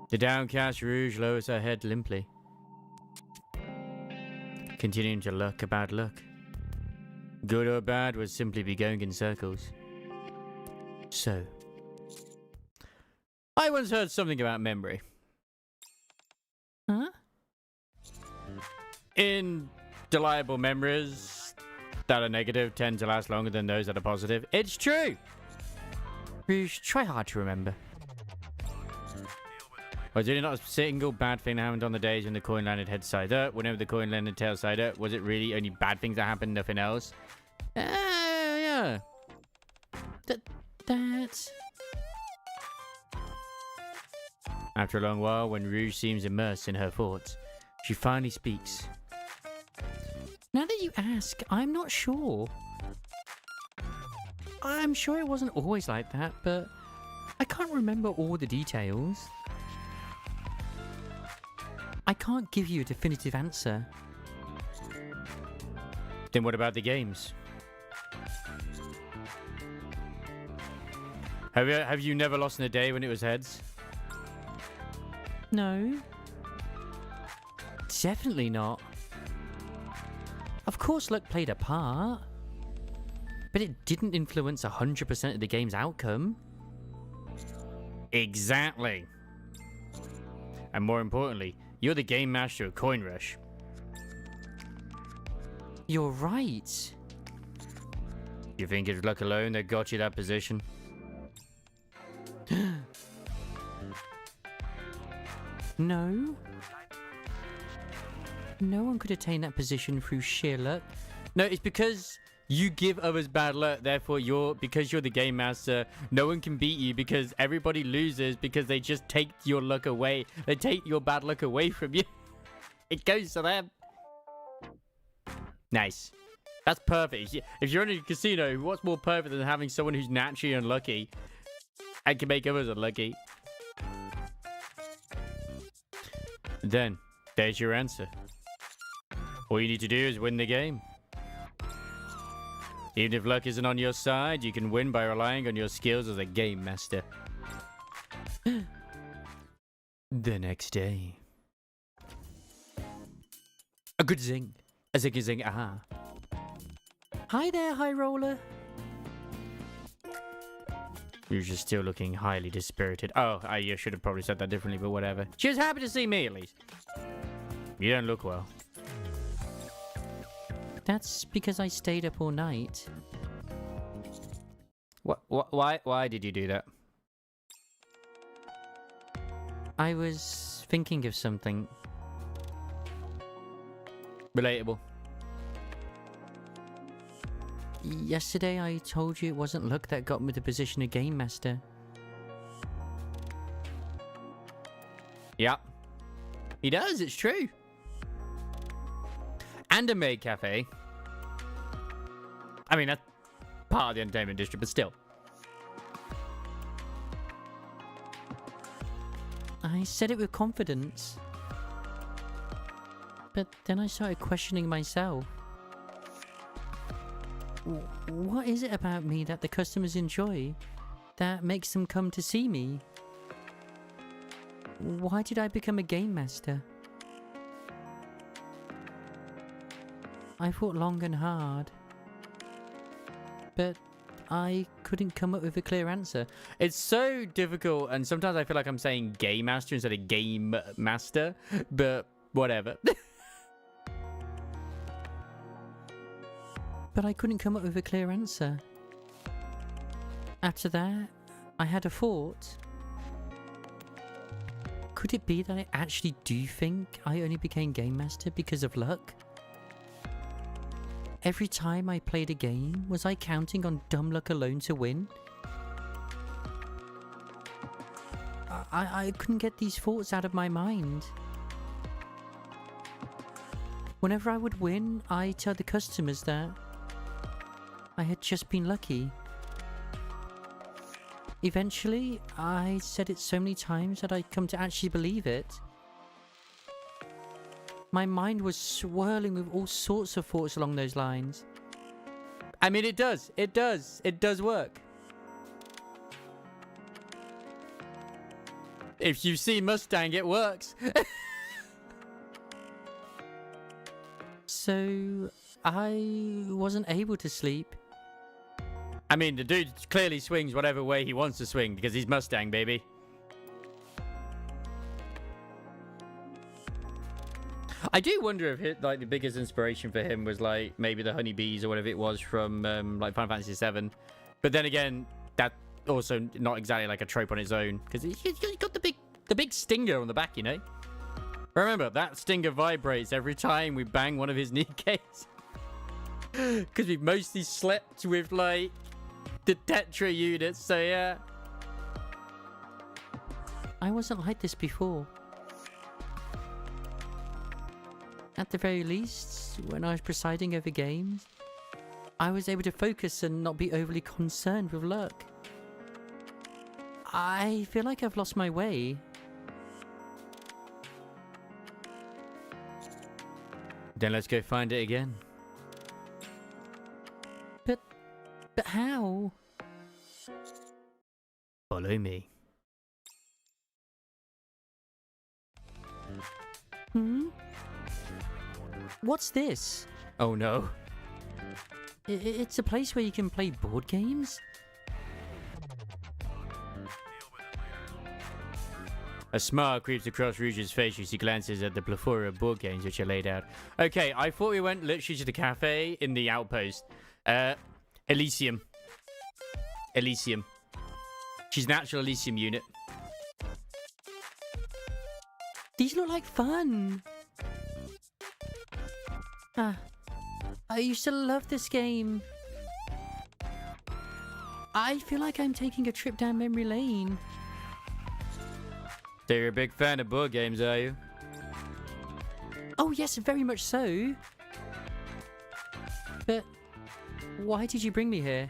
The downcast Rouge lowers her head limply, continuing to luck a bad luck. Good or bad would simply be going in circles. So, I once heard something about memory. Huh? Indelible memories that are negative tend to last longer than those that are positive. It's true! Rouge, try hard to remember. Was it not a single bad thing that happened on the days when the coin landed head side up? Whenever the coin landed tail side up, was it really only bad things that happened, nothing else? Yeah. That's... After a long while, when Rouge seems immersed in her thoughts, she finally speaks. Now that you ask, I'm not sure. I'm sure it wasn't always like that, but I can't remember all the details. I can't give you a definitive answer. Then what about the games? Have you never lost in a day when it was heads? No. Definitely not. Of course luck played a part, but it didn't influence 100% of the game's outcome. Exactly. And more importantly, you're the game master of Coin Rush. You're right. You think it's luck alone that got you that position? No. No one could attain that position through sheer luck. No, it's because you give others bad luck, therefore because you're the game master, no one can beat you because everybody loses because they just take your luck away. They take your bad luck away from you. It goes to them. Nice. That's perfect. If you're in a casino, what's more perfect than having someone who's naturally unlucky and can make others unlucky? Then, there's your answer. All you need to do is win the game. Even if luck isn't on your side, you can win by relying on your skills as a game master. The next day. A good zing. A ziggy zing, aha. Hi there, High Roller. You're just still looking highly dispirited. Oh, I should have probably said that differently, but whatever. She was happy to see me, at least. You don't look well. That's because I stayed up all night. Why did you do that? I was thinking of something. Relatable. Yesterday I told you it wasn't luck that got me the position of Game Master. Yep. He does, it's true. And a maid cafe. I mean, that's part of the entertainment district, but still. I said it with confidence. But then I started questioning myself. What is it about me that the customers enjoy that makes them come to see me? Why did I become a game master? I thought long and hard, but I couldn't come up with a clear answer. It's so difficult, and sometimes I feel like I'm saying game master instead of game master, but whatever. But I couldn't come up with a clear answer. After that, I had a thought. Could it be that I actually do think I only became Game Master because of luck? Every time I played a game, was I counting on dumb luck alone to win? I couldn't get these thoughts out of my mind. Whenever I would win, I tell the customers that I had just been lucky. Eventually, I said it so many times that I'd come to actually believe it. My mind was swirling with all sorts of thoughts along those lines. I mean, it does. It does. It does work. If you've seen Mustang, it works. So, I wasn't able to sleep. I mean, the dude clearly swings whatever way he wants to swing because he's Mustang, baby. I do wonder if like the biggest inspiration for him was like maybe the honeybees or whatever it was from like Final Fantasy VII. But then again, that also not exactly like a trope on its own because he's got the big stinger on the back, you know. Remember that stinger vibrates every time we bang one of his kneecaps because we've mostly slept with like the Tetra units. So yeah, I wasn't like this before. At the very least, when I was presiding over games, I was able to focus and not be overly concerned with luck. I feel like I've lost my way. then let's go find it again. But how? Follow me. Hmm? What's this? Oh no. It's a place where you can play board games? A smile creeps across Rouge's face as he glances at the plethora of board games which are laid out. Okay, I thought we went literally to the cafe in the outpost. Elysium. Elysium. She's an actual Elysium unit. These look like fun. I used to love this game. I feel like I'm taking a trip down memory lane. So you're a big fan of board games, are you? Oh yes, very much so. But why did you bring me here?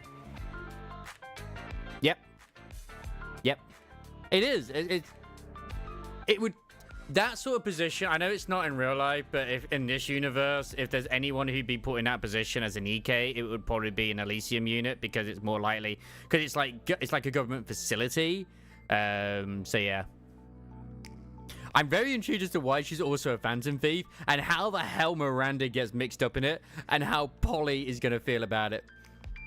Yep. Yep. It is. It would... That sort of position, I know it's not in real life, but if in this universe, if there's anyone who'd be put in that position as an EK, it would probably be an Elysium unit because it's more likely, because it's like a government facility. So yeah. I'm very intrigued as to why she's also a Phantom Thief and how the hell Miranda gets mixed up in it and how Polly is going to feel about it.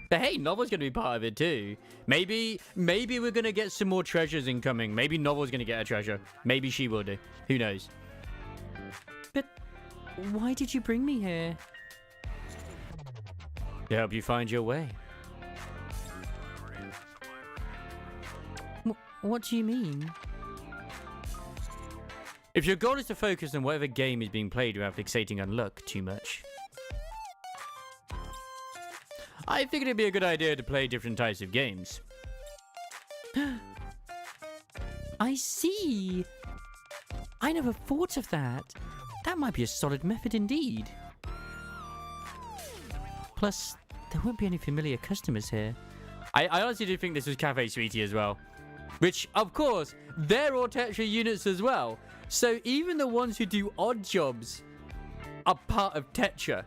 But hey, Novel's going to be part of it too. Maybe we're going to get some more treasures incoming. Maybe Novel's going to get a treasure. Maybe she will do. Who knows? But why did you bring me here? To help you find your way. What do you mean? If your goal is to focus on whatever game is being played without fixating on luck too much, I figured it'd be a good idea to play different types of games. I see. I never thought of that. That might be a solid method indeed. Plus, there won't be any familiar customers here. I honestly do think this was Cafe Sweetie as well. Which, of course, they're all Tetra units as well. So even the ones who do odd jobs are part of Tetra.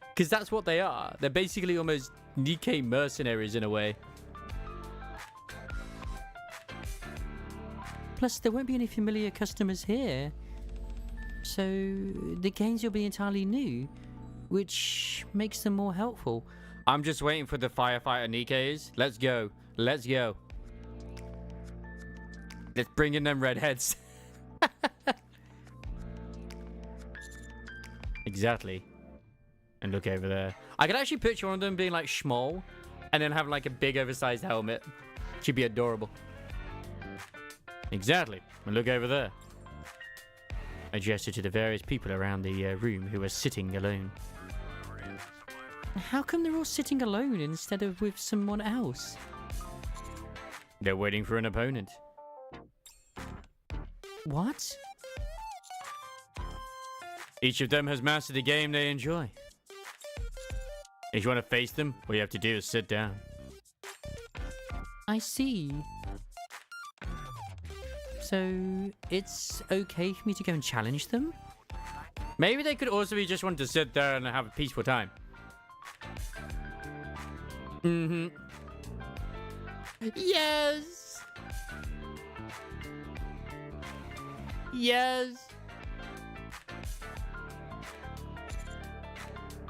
Because that's what they are. They're basically almost NIKKE mercenaries in a way. Plus, there won't be any familiar customers here. So the games will be entirely new, which makes them more helpful. I'm just waiting for the firefighter NIKKEs. Let's go. Let's go. Let's bring in them redheads. Exactly. And look over there. I could actually picture one of them being like small and then have like a big oversized helmet. She'd be adorable. Exactly. And look over there. I gestured to the various people around the room who were sitting alone. How come they're all sitting alone instead of with someone else? They're waiting for an opponent. What? Each of them has mastered a game they enjoy. If you want to face them, all you have to do is sit down. I see. So, it's okay for me to go and challenge them? Maybe they could also be just wanting to sit there and have a peaceful time. Mm-hmm. Yes. Yes.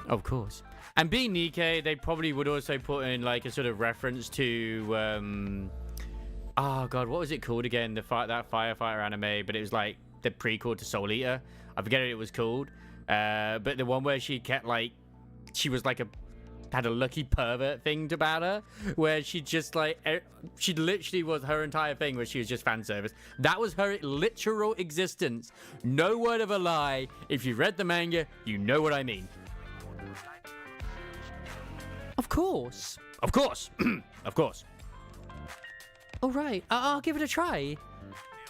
Of course. And being NIKKE, they probably would also put in like a sort of reference to oh god, what was it called again? That firefighter anime, but it was like the prequel to Soul Eater. I forget what it was called. But the one where she kept like, she was like had a lucky pervert thing about her, where she just like, she literally was, her entire thing was she was just fan service. That was her literal existence. No word of a lie. If you read the manga, you know what I mean. Of course. Of course. Of course. All right, I'll give it a try.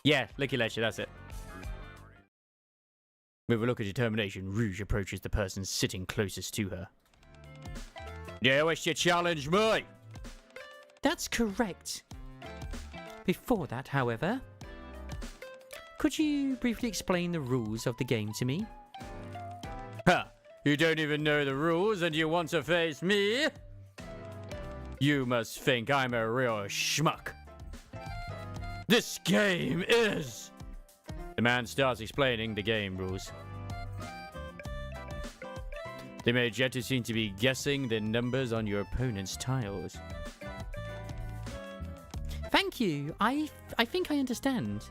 Yeah, licky lecture, that's it. With a look of determination, Rouge approaches the person sitting closest to her. You wish to challenge me? That's correct. Before that, however, could you briefly explain the rules of the game to me? Ha! You don't even know the rules and you want to face me? You must think I'm a real schmuck. This game is... The man starts explaining the game rules. The magenta seem to be guessing the numbers on your opponent's tiles. Thank you. I think I understand.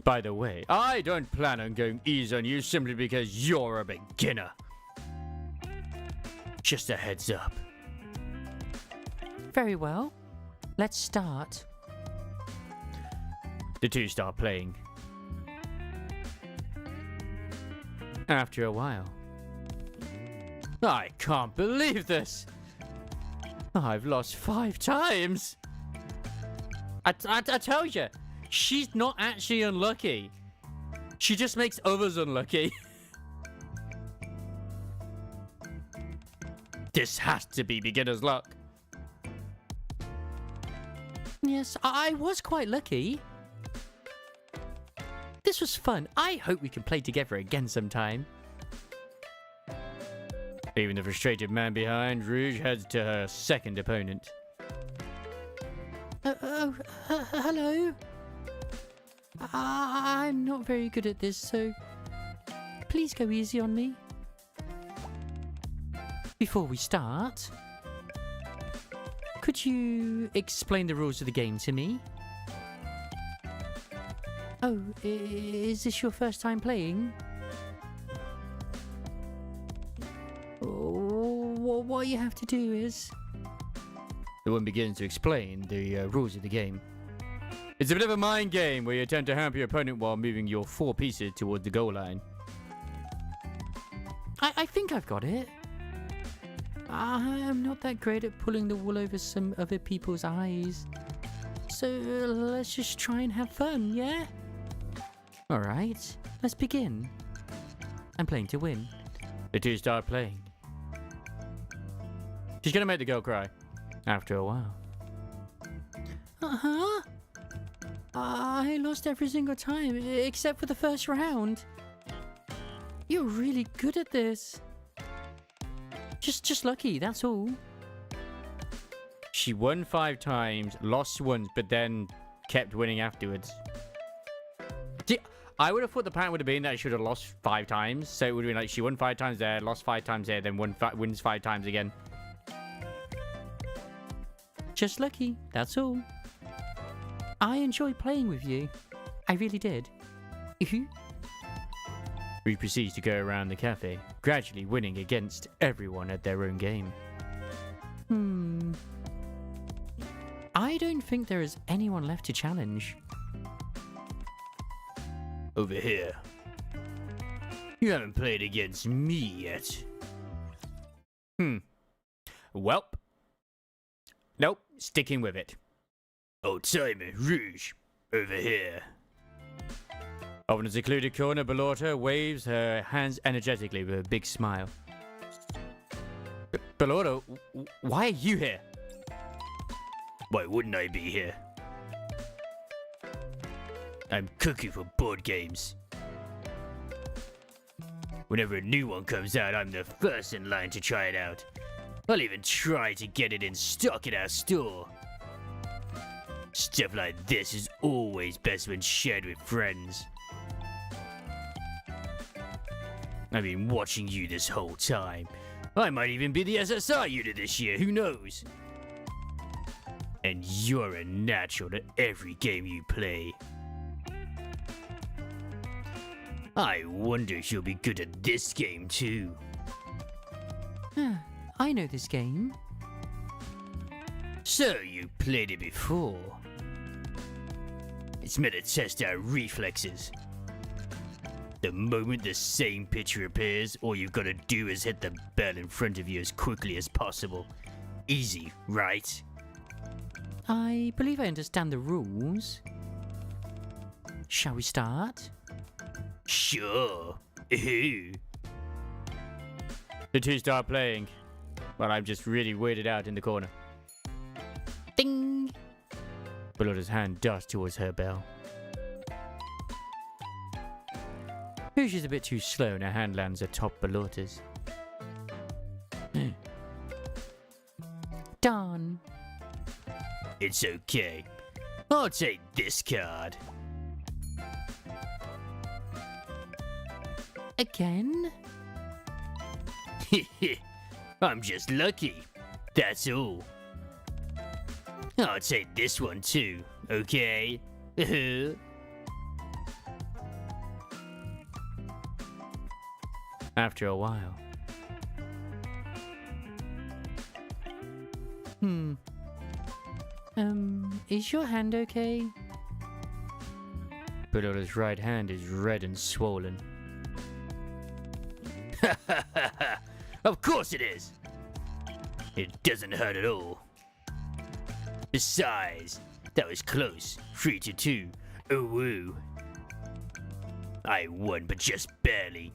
By the way, I don't plan on going easy on you simply because you're a beginner. Just a heads up. Very well. Let's start. The two start playing. After a while. I can't believe this. I've lost 5 times. I told you, she's not actually unlucky. She just makes others unlucky. This has to be beginner's luck. Yes, I was quite lucky. This was fun. I hope we can play together again sometime. Leaving the frustrated man behind, Rouge heads to her second opponent. Hello? I'm not very good at this, so please go easy on me. Before we start, could you explain the rules of the game to me? Oh, is this your first time playing? What you have to do is... The one begins to explain the rules of the game. It's a bit of a mind game where you attempt to hamper your opponent while moving your 4 pieces towards the goal line. I think I've got it. I'm not that great at pulling the wool over some other people's eyes. So let's just try and have fun, yeah? Alright, let's begin. I'm playing to win. The two start playing. She's gonna make the girl cry. After a while. Uh-huh. I lost every single time, except for the first round. You're really good at this. Just lucky, that's all. She won 5 times, lost once, but then kept winning afterwards. See, I would have thought the pattern would have been that she should have lost 5 times. So it would have been like she won 5 times there, lost 5 times there, then wins 5 times again. Just lucky, that's all. I enjoyed playing with you. I really did. We proceed to go around the cafe, gradually winning against everyone at their own game. I don't think there is anyone left to challenge. Over here. You haven't played against me yet. Welp. Nope, sticking with it. Old timer, Rouge. Over here. Over in a secluded corner, Belorta waves her hands energetically with a big smile. Belorta, why are you here? Why wouldn't I be here? I'm cooking for board games. Whenever a new one comes out, I'm the first in line to try it out. I'll even try to get it in stock at our store. Stuff like this is always best when shared with friends. I've been watching you this whole time. I might even be the SSR unit this year, who knows? And you're a natural at every game you play. I wonder if you'll be good at this game too. I know this game. So you played it before. It's meant to test our reflexes. The moment the same picture appears, all you've got to do is hit the bell in front of you as quickly as possible. Easy, right? I believe I understand the rules. Shall we start? Sure. Ooh. The two start playing, while I'm just really weirded out in the corner. Ding! Belorta's hand darts towards her bell. Rouge is a bit too slow and her hand lands atop Belorta's. Darn. It's okay. I'll take this card. Again? I'm just lucky. That's all. I'll take this one too, okay? After a while. Is your hand okay? Belorta's right hand is red and swollen. Of course it is. It doesn't hurt at all. Besides, that was close. 3-2. Oh woo. I won, but just barely.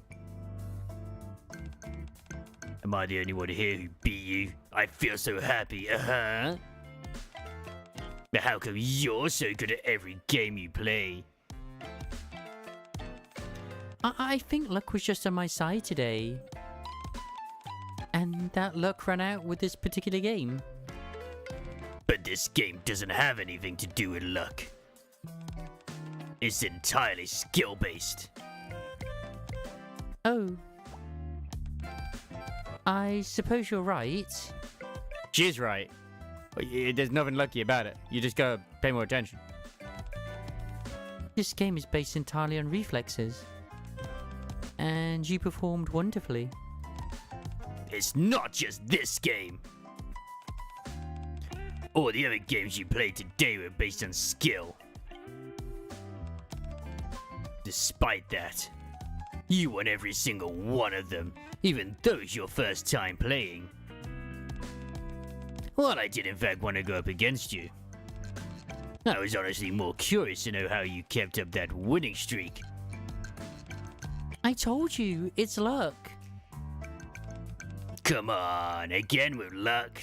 Am I the only one here who beat you? I feel so happy, But how come you're so good at every game you play? I think luck was just on my side today. And that luck ran out with this particular game. But this game doesn't have anything to do with luck. It's entirely skill-based. Oh. I suppose you're right. She's right. There's nothing lucky about it. You just gotta pay more attention. This game is based entirely on reflexes. And you performed wonderfully. It's not just this game. All the other games you played today were based on skill. Despite that, you won every single one of them, even though it's your first time playing. Well, I did in fact want to go up against you. I was honestly more curious to know how you kept up that winning streak. I told you, it's luck. Come on, again with luck?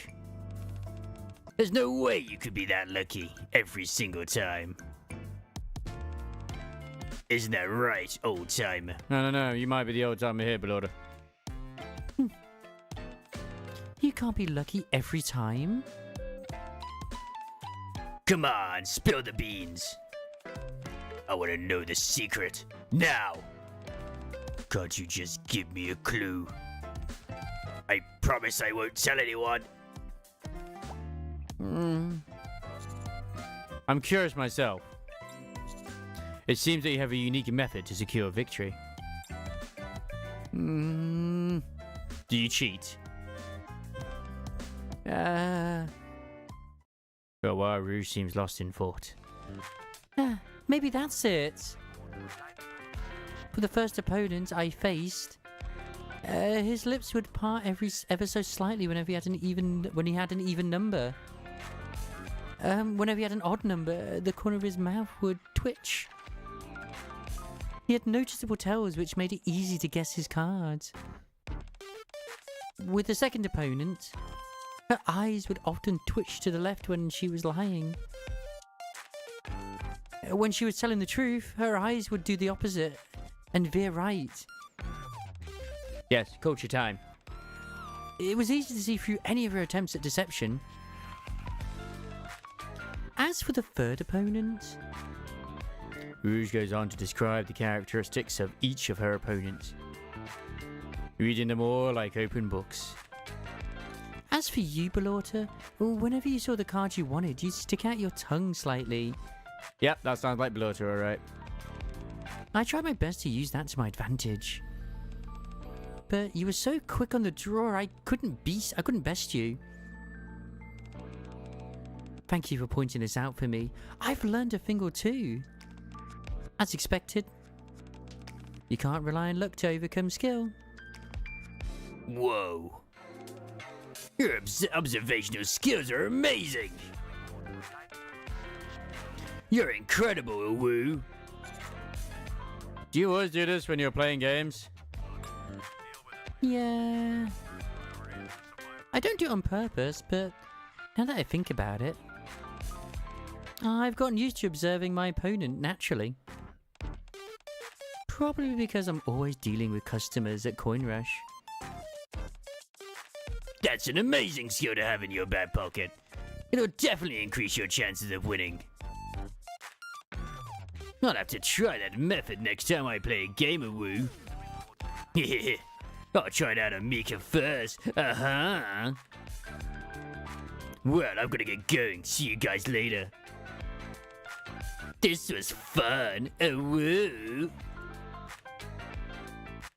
There's no way you could be that lucky every single time. Isn't that right, old timer? No, you might be the old timer here, Belorta. You can't be lucky every time. Come on, spill the beans. I want to know the secret, now. Can't you just give me a clue? I promise I won't tell anyone. I'm curious myself. It seems that you have a unique method to secure victory. Do you cheat? Uh, For a while, Rouge seems lost in thought. Maybe that's it. For the first opponent I faced, his lips would part ever so slightly whenever he had an even number. Whenever he had an odd number, the corner of his mouth would twitch. He had noticeable tells which made it easy to guess his cards. With the second opponent, her eyes would often twitch to the left when she was lying. When she was telling the truth, her eyes would do the opposite and veer right. Yes, culture time. It was easy to see through any of her attempts at deception. As for the third opponent, Rouge goes on to describe the characteristics of each of her opponents, reading them all like open books. as for you, Belorta, whenever you saw the card you wanted, you'd stick out your tongue slightly. Yep, that sounds like Belorta, alright. I tried my best to use that to my advantage. But you were so quick on the draw, I couldn't best you. Thank you for pointing this out for me. I've learned a thing or two. As expected. You can't rely on luck to overcome skill. Whoa. Your observational skills are amazing. You're incredible, Woo. Do you always do this when you're playing games? Yeah. I don't do it on purpose, but now that I think about it, I've gotten used to observing my opponent naturally. Probably because I'm always dealing with customers at Coin Rush. That's an amazing skill to have in your back pocket. It'll definitely increase your chances of winning. I'll have to try that method next time I play a game of Woo. I'll try it out on Mika first. Uh-huh. Well, I'm gonna get going. See you guys later. This was fun. Woo.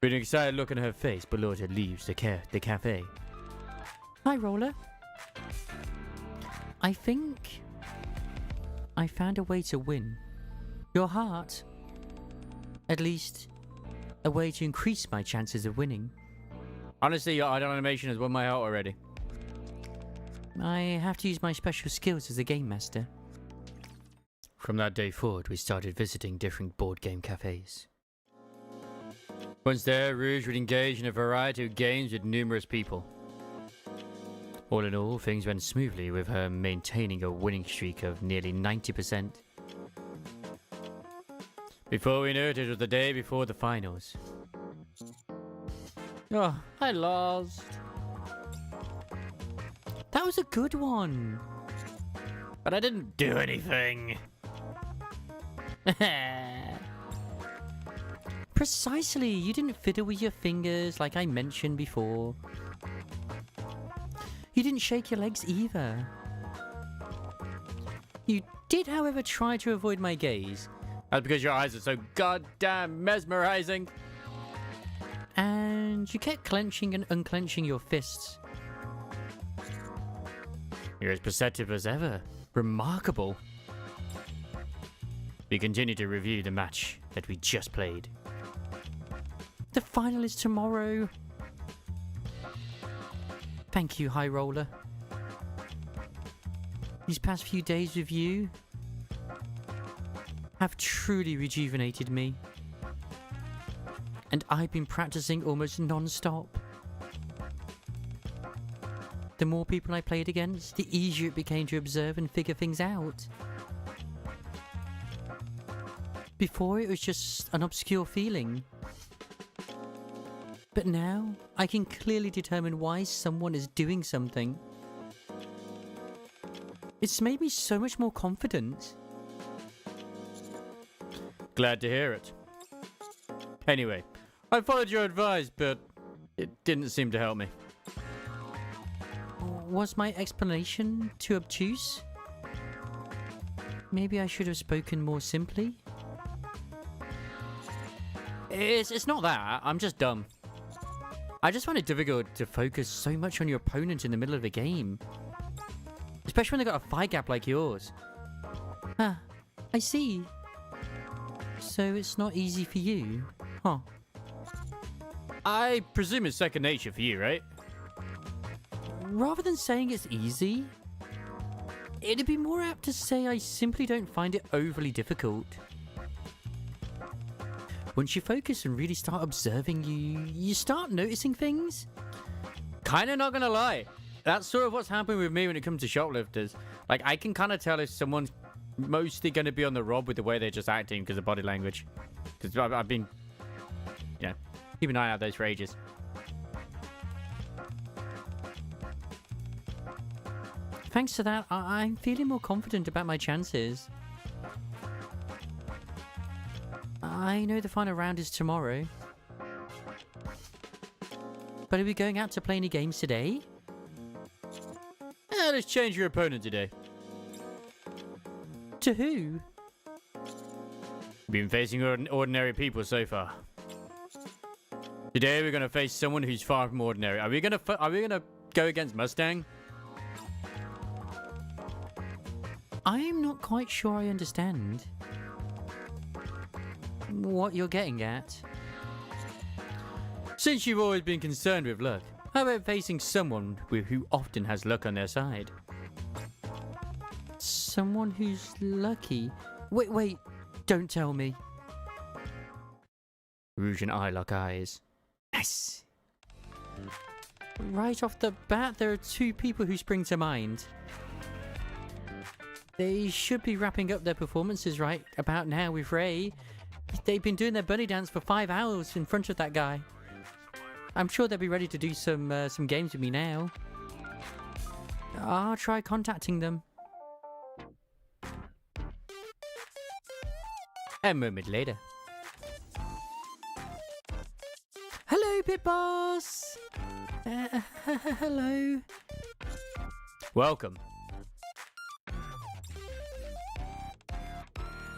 With an excited look on her face, Belorta leaves the cafe. Hi, Roller. I think I found a way to win. Your heart. At least, a way to increase my chances of winning. Honestly, your idle animation has won my heart already. I have to use my special skills as a game master. From that day forward, we started visiting different board game cafes. Once there, Rouge would engage in a variety of games with numerous people. All in all, things went smoothly with her maintaining a winning streak of nearly 90%. Before we knew it, it was the day before the finals. Oh, I lost. That was a good one. But I didn't do anything. Precisely, you didn't fiddle with your fingers like I mentioned before. You didn't shake your legs either. You did, however, try to avoid my gaze. That's because your eyes are so goddamn mesmerizing. And you kept clenching and unclenching your fists. You're as perceptive as ever. Remarkable. We continue to review the match that we just played. The final is tomorrow. Thank you, High Roller. These past few days with you have truly rejuvenated me. And I've been practicing almost non-stop. The more people I played against, the easier it became to observe and figure things out. Before, it was just an obscure feeling. But now, I can clearly determine why someone is doing something. It's made me so much more confident. Glad to hear it. Anyway, I followed your advice, but it didn't seem to help me. Was my explanation too obtuse? Maybe I should have spoken more simply? It's not that. I'm just dumb. I just find it difficult to focus so much on your opponent in the middle of the game. Especially when they've got a fight gap like yours. Ah, I see. So it's not easy for you, huh? I presume it's second nature for you, right? Rather than saying it's easy, it'd be more apt to say I simply don't find it overly difficult. Once you focus and really start observing, you start noticing things. Kinda not gonna lie. That's sort of what's happening with me when it comes to shoplifters. Like, I can kind of tell if someone's mostly going to be on the rob with the way they're just acting because of body language. Because I've been, keep an eye out those for ages. Thanks to that, I'm feeling more confident about my chances. I know the final round is tomorrow. But are we going out to play any games today? Let's change your opponent today. To who? Been facing ordinary people so far. Today we're gonna face someone who's far from ordinary. Are we gonna go against Mustang? I'm not quite sure I understand what you're getting at. Since you've always been concerned with luck, how about facing someone who often has luck on their side? Someone who's lucky? Wait, don't tell me. Rouge and I lock eyes. Yes! Right off the bat, there are two people who spring to mind. They should be wrapping up their performances right about now with Ray. They've been doing their bunny dance for 5 hours in front of that guy. I'm sure they'll be ready to do some games with me now. I'll try contacting them. A moment later. Hello, Pit Boss! Hello. Welcome.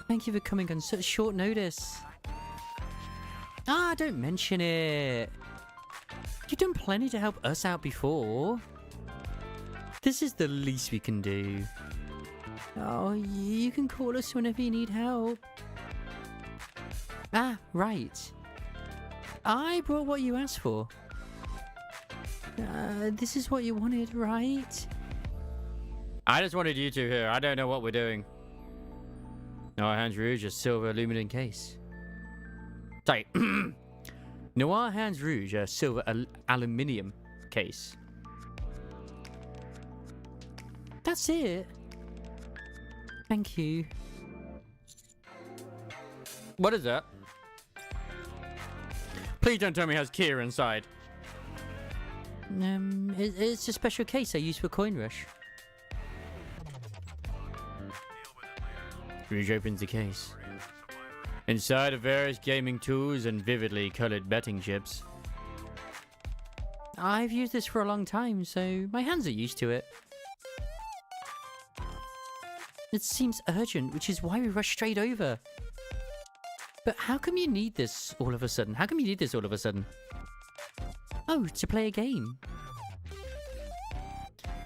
Thank you for coming on such short notice. Ah, don't mention it. You've done plenty to help us out before. This is the least we can do. Oh, you can call us whenever you need help. Ah, right. I brought what you asked for. This is what you wanted, right? I just wanted you two here. I don't know what we're doing. Noir Hands Rouge, a silver aluminum case. Sorry. Noir Hands Rouge, a silver aluminium case. That's it. Thank you. What is that? Please don't tell me it has Kira inside. It's a special case I use for Coin Rush. Rouge opens the case. Inside are various gaming tools and vividly colored betting chips. I've used this for a long time, so my hands are used to it. It seems urgent, which is why we rushed straight over. But how come you need this all of a sudden? How come you need this all of a sudden? Oh, to play a game.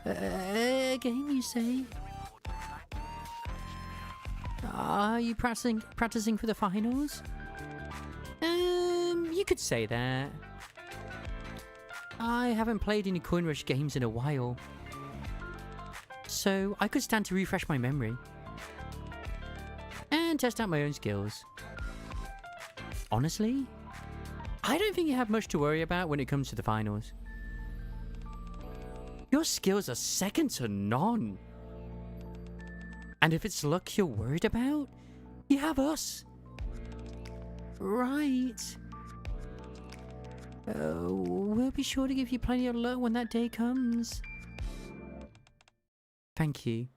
A game, you say? Are you practicing for the finals? You could say that. I haven't played any Coin Rush games in a while, so I could stand to refresh my memory and test out my own skills. Honestly, I don't think you have much to worry about when it comes to the finals. Your skills are second to none. And if it's luck you're worried about, you have us. Right. We'll be sure to give you plenty of luck when that day comes. Thank you.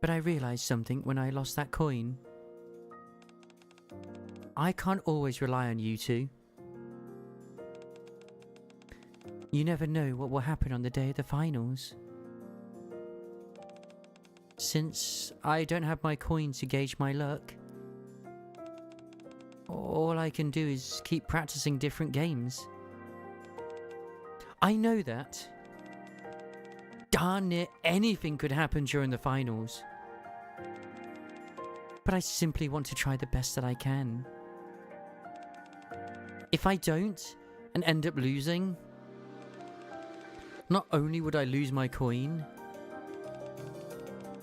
But I realized something when I lost that coin. I can't always rely on you two. You never know what will happen on the day of the finals. Since I don't have my coin to gauge my luck, all I can do is keep practicing different games. I know that darn near anything could happen during the finals, but I simply want to try the best that I can. If I don't and end up losing, not only would I lose my coin,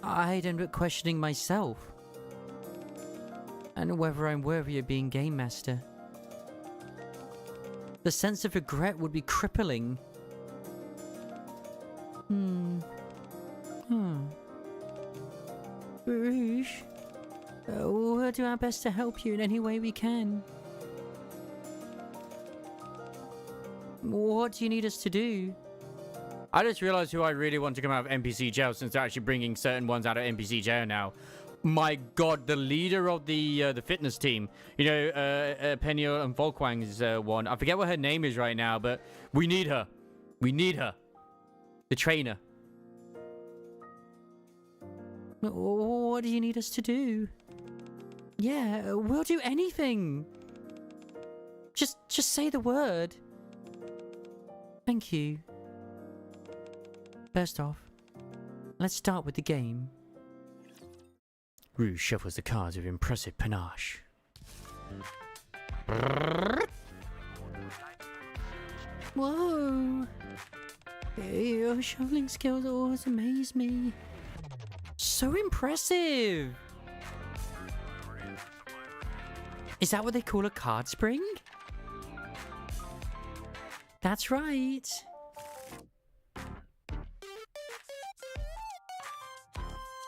I'd end up questioning myself and whether I'm worthy of being Game Master. The sense of regret would be crippling. Rouge, we'll do our best to help you in any way we can. What do you need us to do? I just realized who I really want to come out of NPC jail since they're actually bringing certain ones out of NPC jail now. My God, the leader of the fitness team. You know, Peniel and Volkwang's one. I forget what her name is right now, but we need her. We need her. The trainer. What do you need us to do? Yeah, we'll do anything. Just say the word. Thank you. First off, let's start with the game. Rouge shuffles the cards with impressive panache. Whoa! Your shuffling skills always amaze me. So impressive! Is that what they call a card spring? That's right.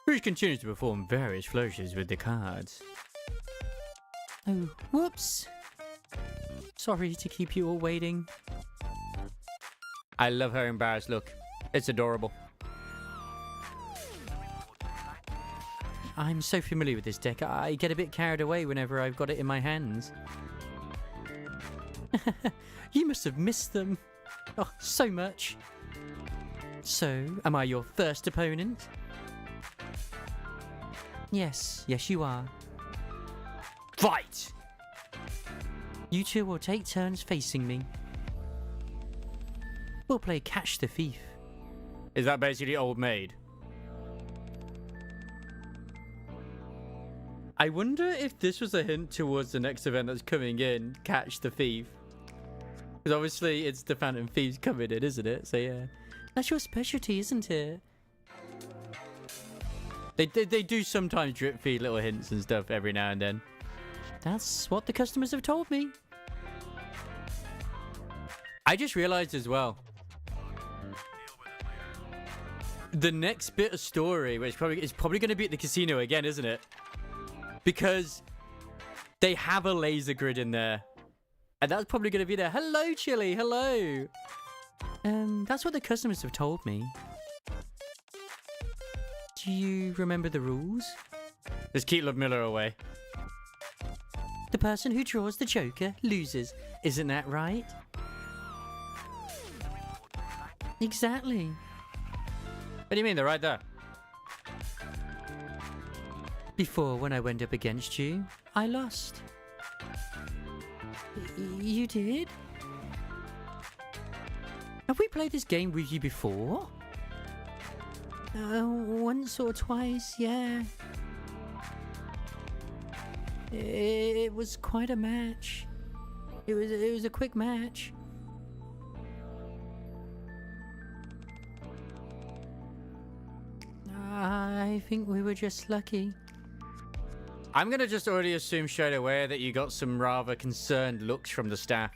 Rouge continues to perform various flourishes with the cards. Oh, whoops. Sorry to keep you all waiting. I love her embarrassed look. It's adorable. I'm so familiar with this deck, I get a bit carried away whenever I've got it in my hands. You must have missed them. Oh, so much. So, am I your first opponent? Yes, you are. Fight! You two will take turns facing me. We'll play Catch the Thief. Is that basically Old Maid? I wonder if this was a hint towards the next event that's coming in, Catch the Thief. Because obviously it's the Phantom Thieves coming in, isn't it? So yeah. That's your specialty, isn't it? They do sometimes drip feed little hints and stuff every now and then. That's what the customers have told me. I just realized as well, the next bit of story, which is probably going to be at the casino again, isn't it? Because they have a laser grid in there. And that's probably going to be there. Hello, Chili. Hello. That's what the customers have told me. Do you remember the rules? Just keep Love Miller away. The person who draws the Joker loses. Isn't that right? Exactly. What do you mean? They're right there. Before, when I went up against you, I lost. You did? Have we played this game with you before? Once or twice, yeah. It was quite a match. It was a quick match. I think we were just lucky. I'm going to just already assume straight away that you got some rather concerned looks from the staff.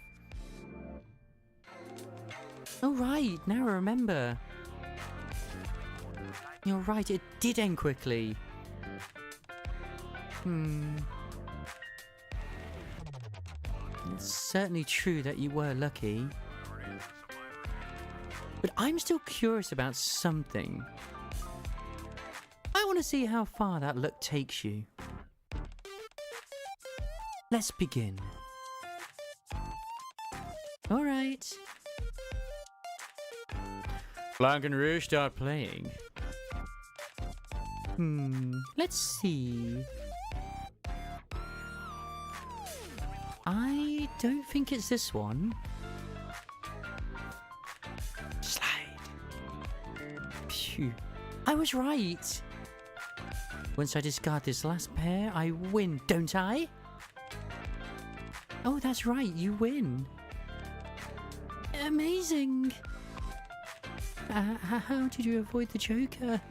Oh right, now I remember. You're right, it did end quickly. It's certainly true that you were lucky. But I'm still curious about something. I want to see how far that luck takes you. Let's begin. Alright. Blanc and Rouge start playing. Let's see. I don't think it's this one. Slide. Phew. I was right. Once I discard this last pair, I win, don't I? Oh, that's right, you win. Amazing. How did you avoid the Joker?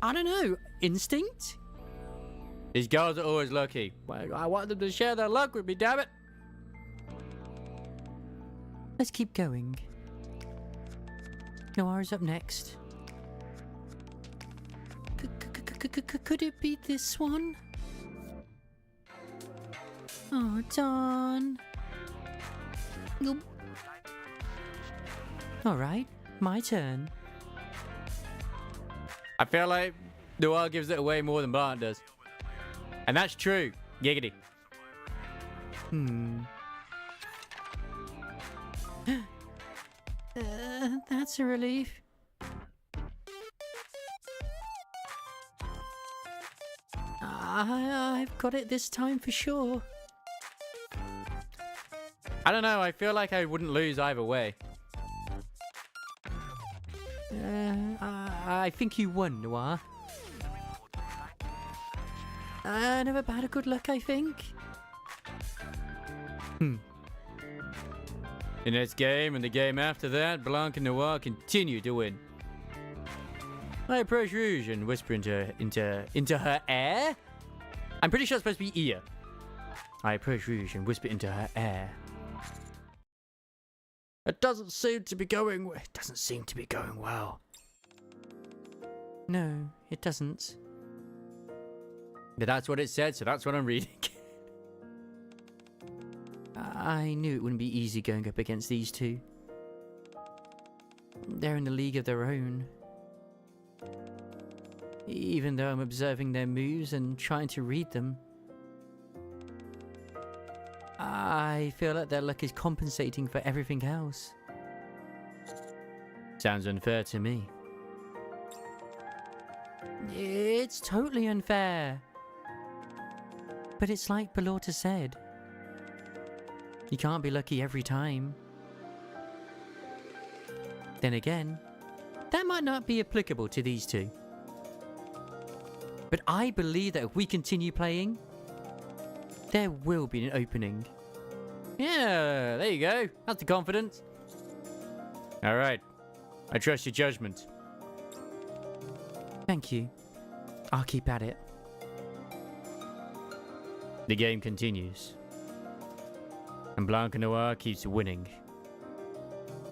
I don't know. Instinct? These girls are always lucky. I want them to share their luck with me, damn it. Let's keep going. Noira's up next. Could it be this one? Oh, darn. Alright, my turn. I feel like Noir gives it away more than Belorta does. And that's true. Giggity. That's a relief. I've got it this time for sure. I don't know. I feel like I wouldn't lose either way. I think you won, Noir. Never bad a good luck, I think. In this game and the game after that, Blanc and Noir continue to win. I approach Rouge and whisper into her ear. I'm pretty sure it's supposed to be ear. I approach Rouge and whisper into her ear. It doesn't seem to be going well. No, it doesn't. But that's what it said, so that's what I'm reading. I knew it wouldn't be easy going up against these two. They're in a league of their own. Even though I'm observing their moves and trying to read them, I feel like their luck is compensating for everything else. Sounds unfair to me. It's totally unfair. But it's like Belorta said. You can't be lucky every time. Then again, that might not be applicable to these two. But I believe that if we continue playing, there will be an opening. Yeah, there you go. That's the confidence. Alright. I trust your judgment. Thank you. I'll keep at it. The game continues. And Blanc and Noir keeps winning.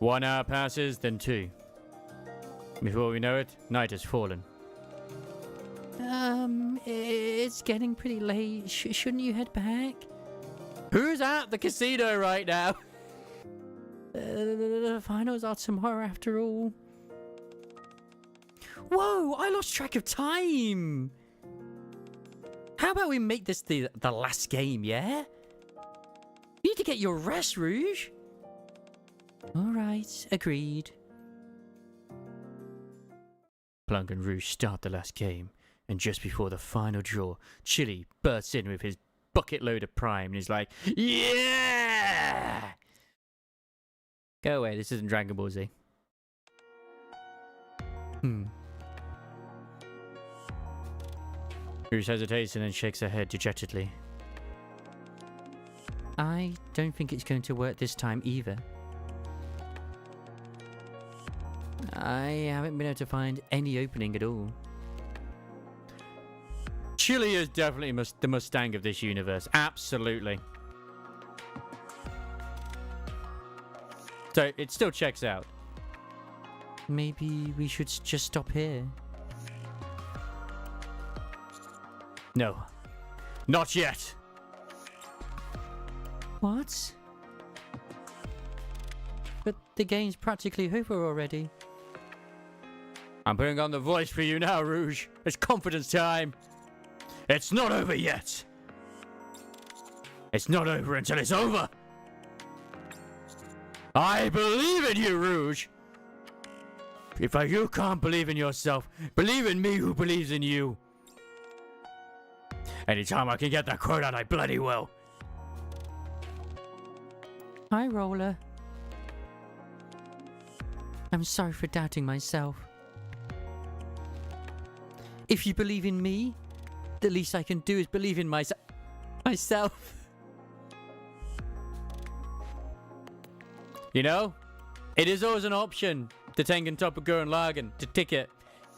1 hour passes, then 2. Before we know it, night has fallen. It's getting pretty late. Shouldn't you head back? Who's at the casino right now? The finals are tomorrow after all. Whoa, I lost track of time. How about we make this the last game, yeah? You need to get your rest, Rouge. Alright, agreed. Blanc and Rouge start the last game, and just before the final draw, Chili bursts in with his bucket load of prime and he's like, yeah! Go away, this isn't Dragon Ball Z. Rouge hesitates and then shakes her head dejectedly. I don't think it's going to work this time either. I haven't been able to find any opening at all. Chili is definitely the Mustang of this universe. Absolutely. So it still checks out. Maybe we should just stop here. No. Not yet. What? But the game's practically over already. I'm putting on the voice for you now, Rouge. It's confidence time. It's not over yet. It's not over until it's over. I believe in you, Rouge. If you can't believe in yourself, believe in me who believes in you. Anytime I can get that quote out, I bloody will. Hi, Roller. I'm sorry for doubting myself. If you believe in me, the least I can do is believe in myself. You know, it is always an option to Tengen Topoko and Lagen to ticket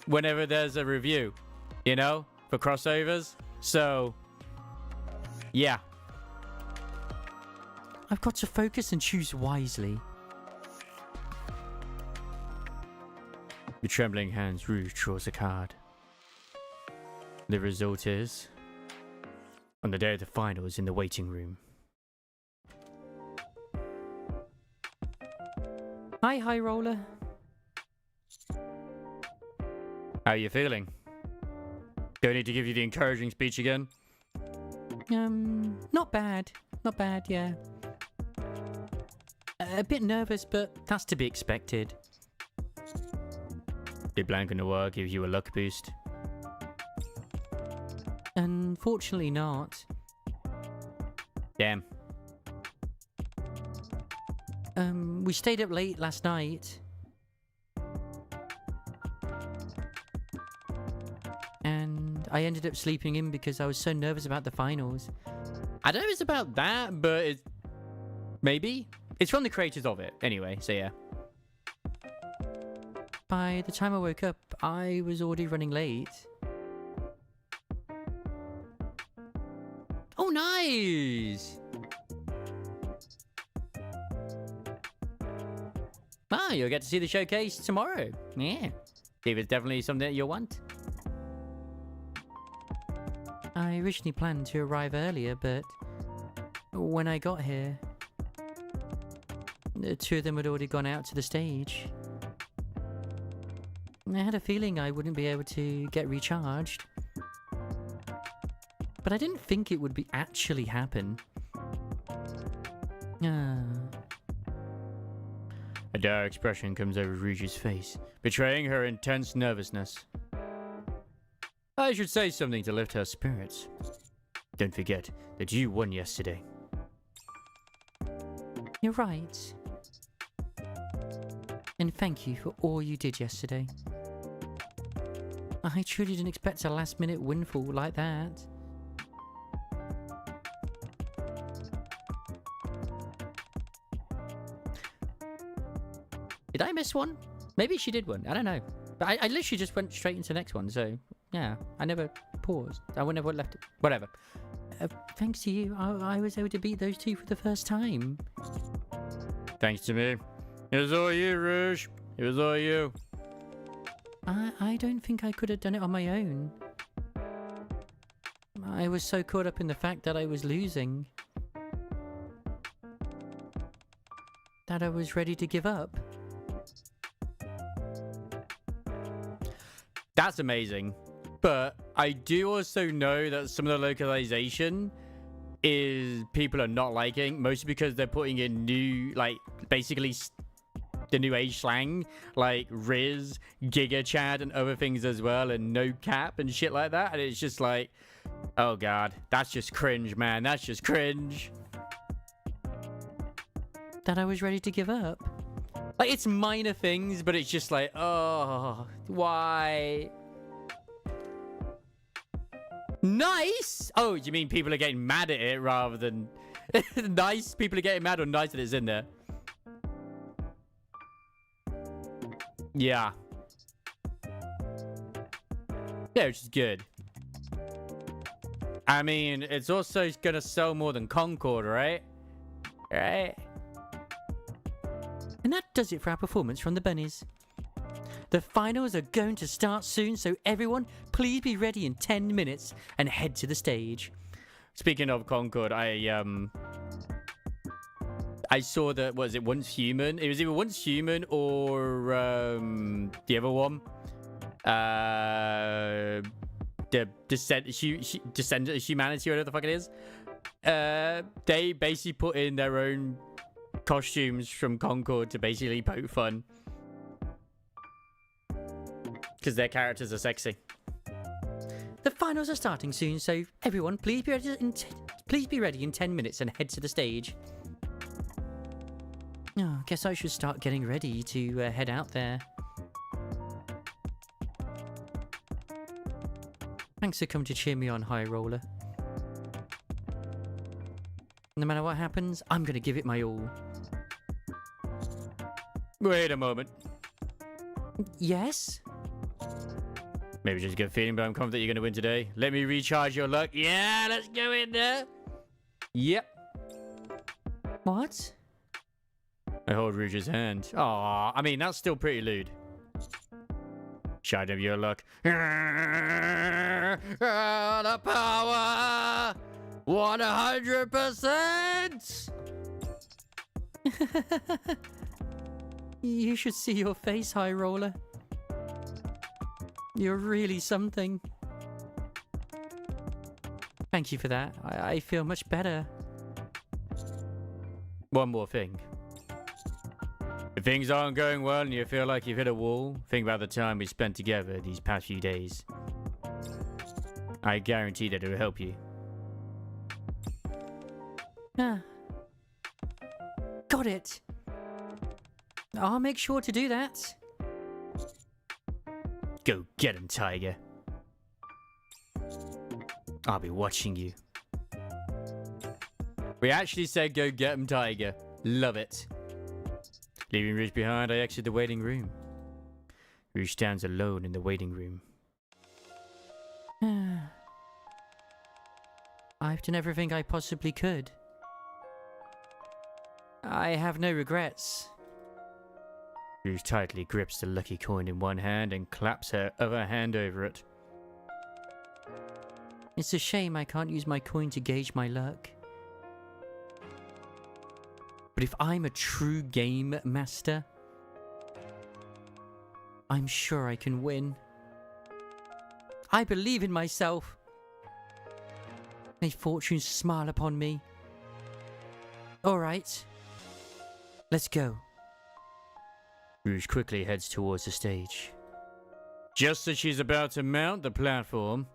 whenever there's a review, you know, for crossovers. So, yeah. I've got to focus and choose wisely. With trembling hands, Rouge draws a card. The result is, on the day of the finals in the waiting room. Hi, High Roller. How are you feeling? Do I need to give you the encouraging speech again? Not bad. Not bad, yeah. A bit nervous, but that's to be expected. Did Blank in the work give you a luck boost? Unfortunately not. Damn. We stayed up late last night. And I ended up sleeping in because I was so nervous about the finals. I don't know if it's about that, but it's... Maybe? It's from the creators of it, anyway, so yeah. By the time I woke up, I was already running late. Oh, nice! Ah, you'll get to see the showcase tomorrow. Yeah. See if it's definitely something that you'll want. I originally planned to arrive earlier, but when I got here, the two of them had already gone out to the stage. I had a feeling I wouldn't be able to get recharged. But I didn't think it would be actually happen. A dire expression comes over Rouge's face, betraying her intense nervousness. I should say something to lift her spirits. Don't forget that you won yesterday. You're right. And thank you for all you did yesterday. I truly didn't expect a last-minute windfall like that. Did I miss one? Maybe she did one. I don't know. But I literally just went straight into the next one, so yeah. I never paused. I never left it. Whatever. Thanks to you, I was able to beat those two for the first time. Thanks to me. It was all you, Rouge. It was all you. I don't think I could have done it on my own. I was so caught up in the fact that I was losing that I was ready to give up. That's amazing. But I do also know that some of the localization is people are not liking, mostly because they're putting in new, like, basically the new age slang, like Riz, Giga Chad, and other things as well, and no cap and shit like that. And it's just like, oh god, that's just cringe, man. That's just cringe. That I was ready to give up. Like, it's minor things, but it's just like, oh, why? Nice! Oh, you mean people are getting mad at it rather than... nice? People are getting mad or nice that it's in there? Yeah. Yeah, which is good. I mean, it's also gonna sell more than Concord, right? Right? And that does it for our performance from the bunnies. The finals are going to start soon, so everyone, please be ready in 10 minutes and head to the stage. Speaking of Concord, I saw that, was it Once Human? It was either Once Human or the other one. The Descendant of Humanity, whatever the fuck it is. They basically put in their own costumes from Concord to basically poke fun. Because their characters are sexy. The finals are starting soon, so everyone, please be ready in 10 minutes and head to the stage. Oh, guess I should start getting ready to head out there. Thanks for coming to cheer me on, High Roller. No matter what happens, I'm going to give it my all. Wait a moment. Yes? Maybe just a good feeling, but I'm confident you're going to win today. Let me recharge your luck. Yeah, let's go in there. Yep. What? I hold Rouge's hand. Aw, I mean, that's still pretty lewd. Shine of your luck. The power! 100%! You should see your face, High Roller. You're really something. Thank you for that. I feel much better. One more thing. If things aren't going well and you feel like you've hit a wall, think about the time we spent together these past few days. I guarantee that it'll help you. Ah. Got it. I'll make sure to do that. Go get him, Tiger. I'll be watching you. We actually said go get him, Tiger. Love it. Leaving Rouge behind, I exit the waiting room. Rouge stands alone in the waiting room. I've done everything I possibly could. I have no regrets. Rouge tightly grips the lucky coin in one hand and claps her other hand over it. It's a shame I can't use my coin to gauge my luck. But if I'm a true game master, I'm sure I can win. I believe in myself. May fortune smile upon me. All right, let's go. Rouge quickly heads towards the stage. Just as she's about to mount the platform...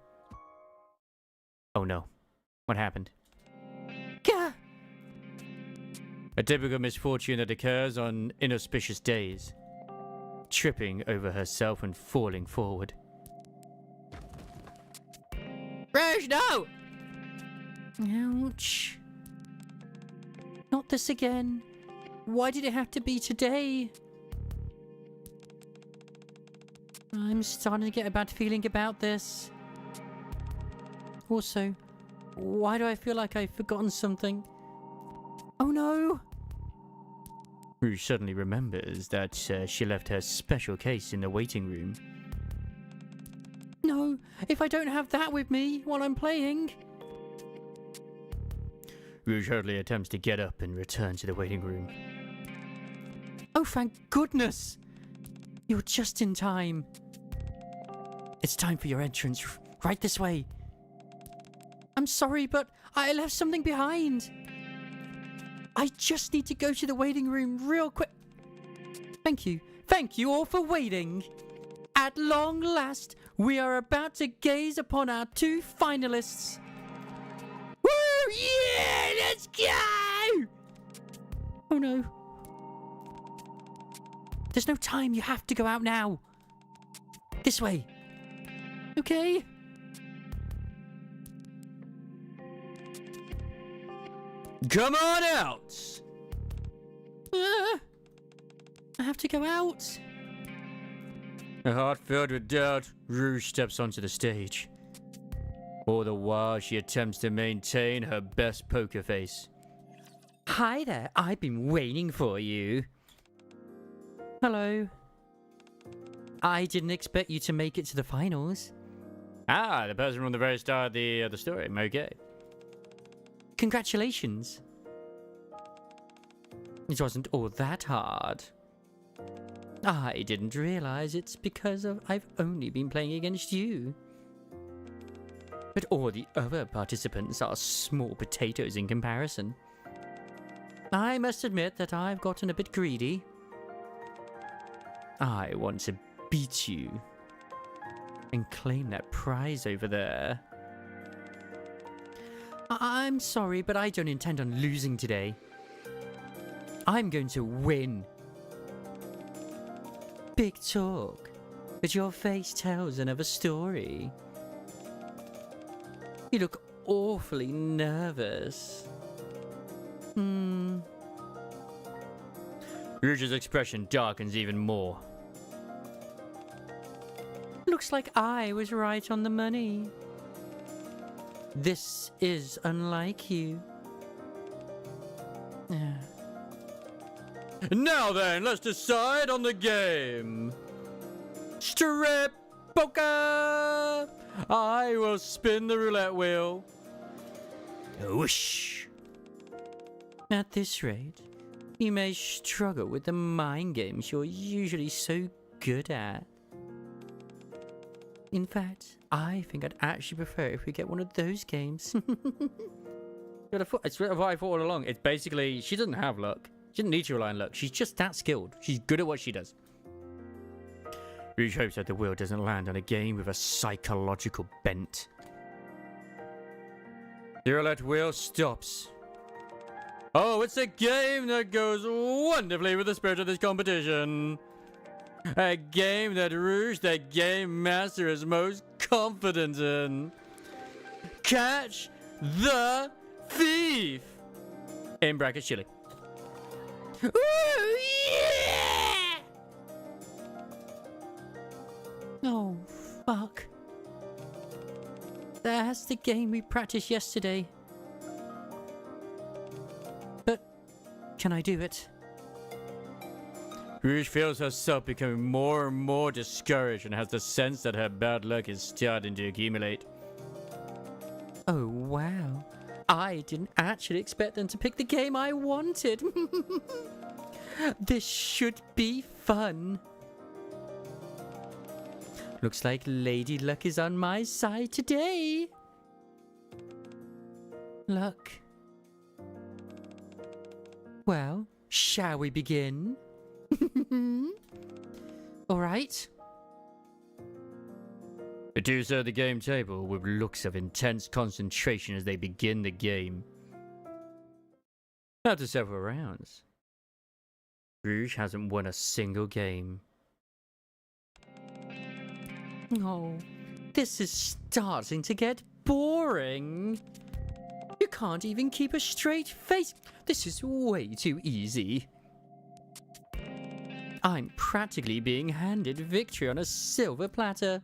Oh no. What happened? Gah! A typical misfortune that occurs on inauspicious days. Tripping over herself and falling forward. Rouge, no! Ouch. Not this again. Why did it have to be today? I'm starting to get a bad feeling about this. Also, why do I feel like I've forgotten something? Oh no! Rouge suddenly remembers that she left her special case in the waiting room. No, if I don't have that with me while I'm playing. Rouge hurriedly attempts to get up and return to the waiting room. Oh, thank goodness! You're just in time. It's time for your entrance. Right this way. I'm sorry, but I left something behind. I just need to go to the waiting room real quick. Thank you. Thank you all for waiting. At long last, we are about to gaze upon our two finalists. Woo! Yeah! Let's go! Oh no. There's no time. You have to go out now. This way. Okay. Come on out! I have to go out. A heart filled with doubt, Rouge steps onto the stage. All the while, she attempts to maintain her best poker face. Hi there. I've been waiting for you. Hello. I didn't expect you to make it to the finals. Ah, the person from the very start of the story. Okay. Congratulations. It wasn't all that hard. I didn't realize it's because I've only been playing against you. But all the other participants are small potatoes in comparison. I must admit that I've gotten a bit greedy. I want to beat you and claim that prize over there. I'm sorry, but I don't intend on losing today. I'm going to win. Big talk, but your face tells another story. You look awfully nervous. Rouge's expression darkens even more. Looks like I was right on the money. This is unlike you. Now then, let's decide on the game. Strip poker! I will spin the roulette wheel. Whoosh! At this rate, you may struggle with the mind games you're usually so good at. In fact, I think I'd actually prefer if we get one of those games. It's what I thought all along. It's basically, she doesn't have luck. She doesn't need to rely on luck. She's just that skilled. She's good at what she does. Rouge hopes that the wheel doesn't land on a game with a psychological bent. The roulette wheel stops. Oh, it's a game that goes wonderfully with the spirit of this competition. A game that Rouge, the game master, is most confident in. Catch the thief! In brackets, chili. Ooh, yeah! Oh, fuck. That's the game we practiced yesterday. But, can I do it? Rouge feels herself becoming more and more discouraged and has the sense that her bad luck is starting to accumulate. Oh, wow. I didn't actually expect them to pick the game I wanted. This should be fun. Looks like Lady Luck is on my side today. Luck. Well, shall we begin? All right. The two sit at the game table with looks of intense concentration as they begin the game. After several rounds, Rouge hasn't won a single game. Oh, this is starting to get boring. You can't even keep a straight face. This is way too easy. I'm practically being handed victory on a silver platter.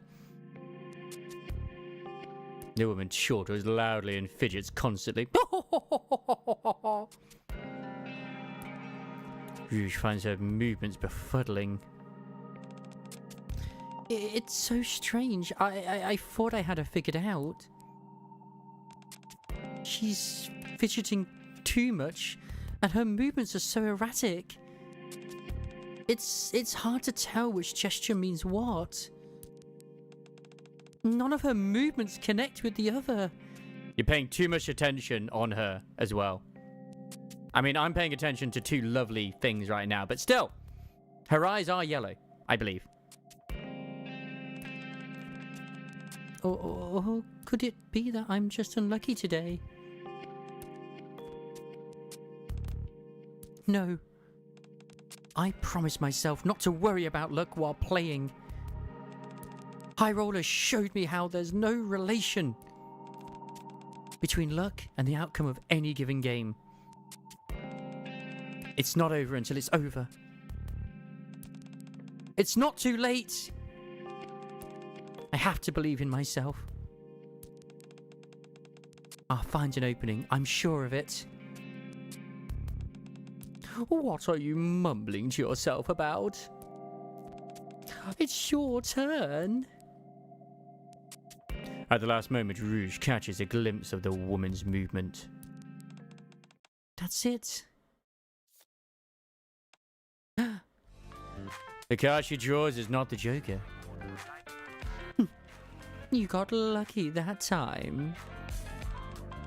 The woman chortles loudly and fidgets constantly. Rouge finds her movements befuddling. It's so strange. I thought I had her figured out. She's fidgeting too much, and her movements are so erratic. It's hard to tell which gesture means what. None of her movements connect with the other. You're paying too much attention on her as well. I mean, I'm paying attention to two lovely things right now, but still, her eyes are yellow, I believe. Or could it be that I'm just unlucky today? No. I promised myself not to worry about luck while playing. High Roller showed me how there's no relation between luck and the outcome of any given game. It's not over until it's over. It's not too late. I have to believe in myself. I'll find an opening, I'm sure of it. What are you mumbling to yourself about? It's your turn. At the last moment, Rouge catches a glimpse of the woman's movement. That's it. The card she draws is not the Joker. You got lucky that time.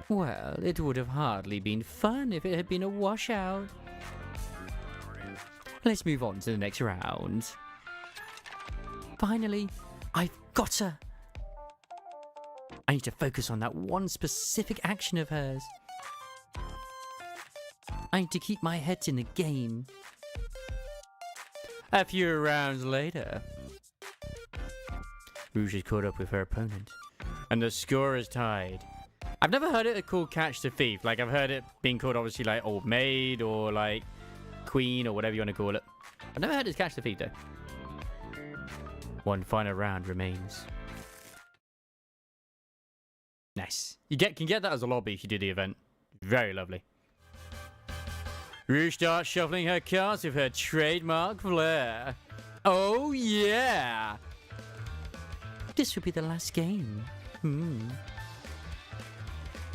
Well, it would have hardly been fun if it had been a washout. Let's move on to the next round. Finally, I've got her. I need to focus on that one specific action of hers. I need to keep my head in the game. A few rounds later, Rouge is caught up with her opponent, and the score is tied. I've never heard it called Catch the Thief. Like, I've heard it being called, obviously, like, Old Maid, or, like, Queen, or whatever you want to call it. I've never heard it Catch the Thief, though. One final round remains. Nice. You can get that as a lobby if you do the event. Very lovely. Rouge starts shuffling her cards with her trademark flair. Oh, yeah! This will be the last game.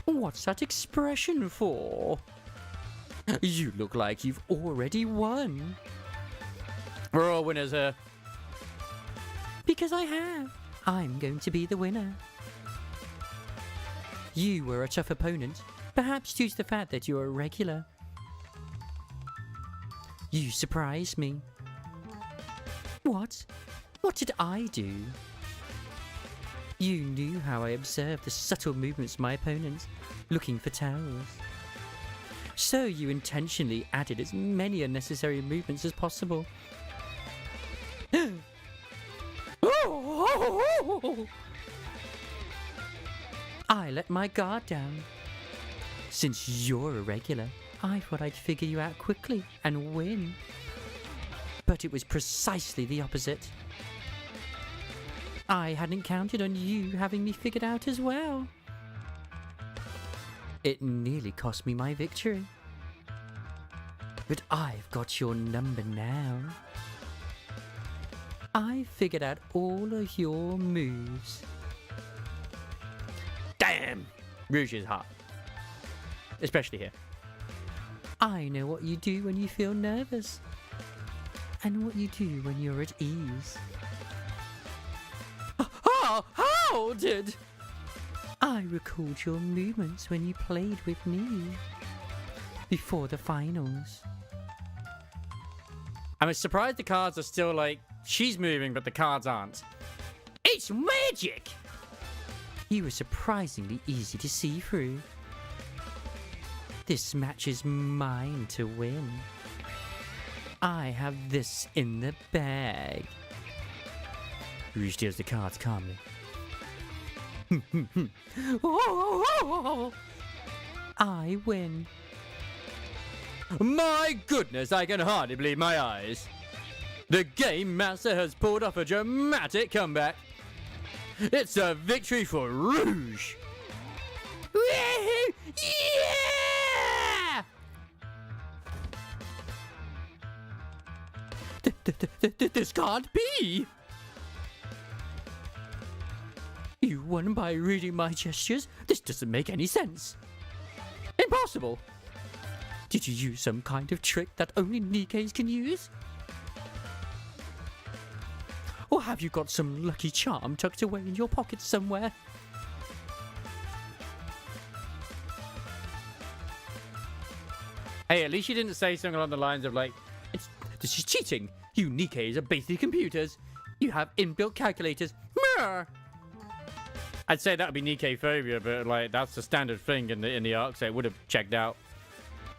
What's that expression for? You look like you've already won. We're all winners here. Because I have. I'm going to be the winner. You were a tough opponent, perhaps due to the fact that you're a regular. You surprised me. What? What did I do? You knew how I observed the subtle movements of my opponents, looking for towers. So you intentionally added as many unnecessary movements as possible. I let my guard down. Since you're a regular, I thought I'd figure you out quickly and win. But it was precisely the opposite. I hadn't counted on you having me figured out as well. It nearly cost me my victory. But I've got your number now. I figured out all of your moves. Damn! Rouge is hot. Especially here. I know what you do when you feel nervous. And what you do when you're at ease. How did? I recalled your movements when you played with me. Before the finals. I'm surprised the cards are still like, she's moving, but the cards aren't. It's magic! You were surprisingly easy to see through. This match is mine to win. I have this in the bag. Rouge deals the cards calmly. I win. My goodness, I can hardly believe my eyes. The game master has pulled off a dramatic comeback. It's a victory for Rouge. Yeah! This can't be. You won by reading my gestures? This doesn't make any sense. Impossible. Did you use some kind of trick that only NIKKEs can use? Or have you got some lucky charm tucked away in your pocket somewhere? Hey, at least you didn't say something along the lines of like, this is cheating. You NIKKEs are basically computers. You have inbuilt calculators. Murr! I'd say that would be NIKKE phobia, but like that's the standard thing in the arc, so it would have checked out.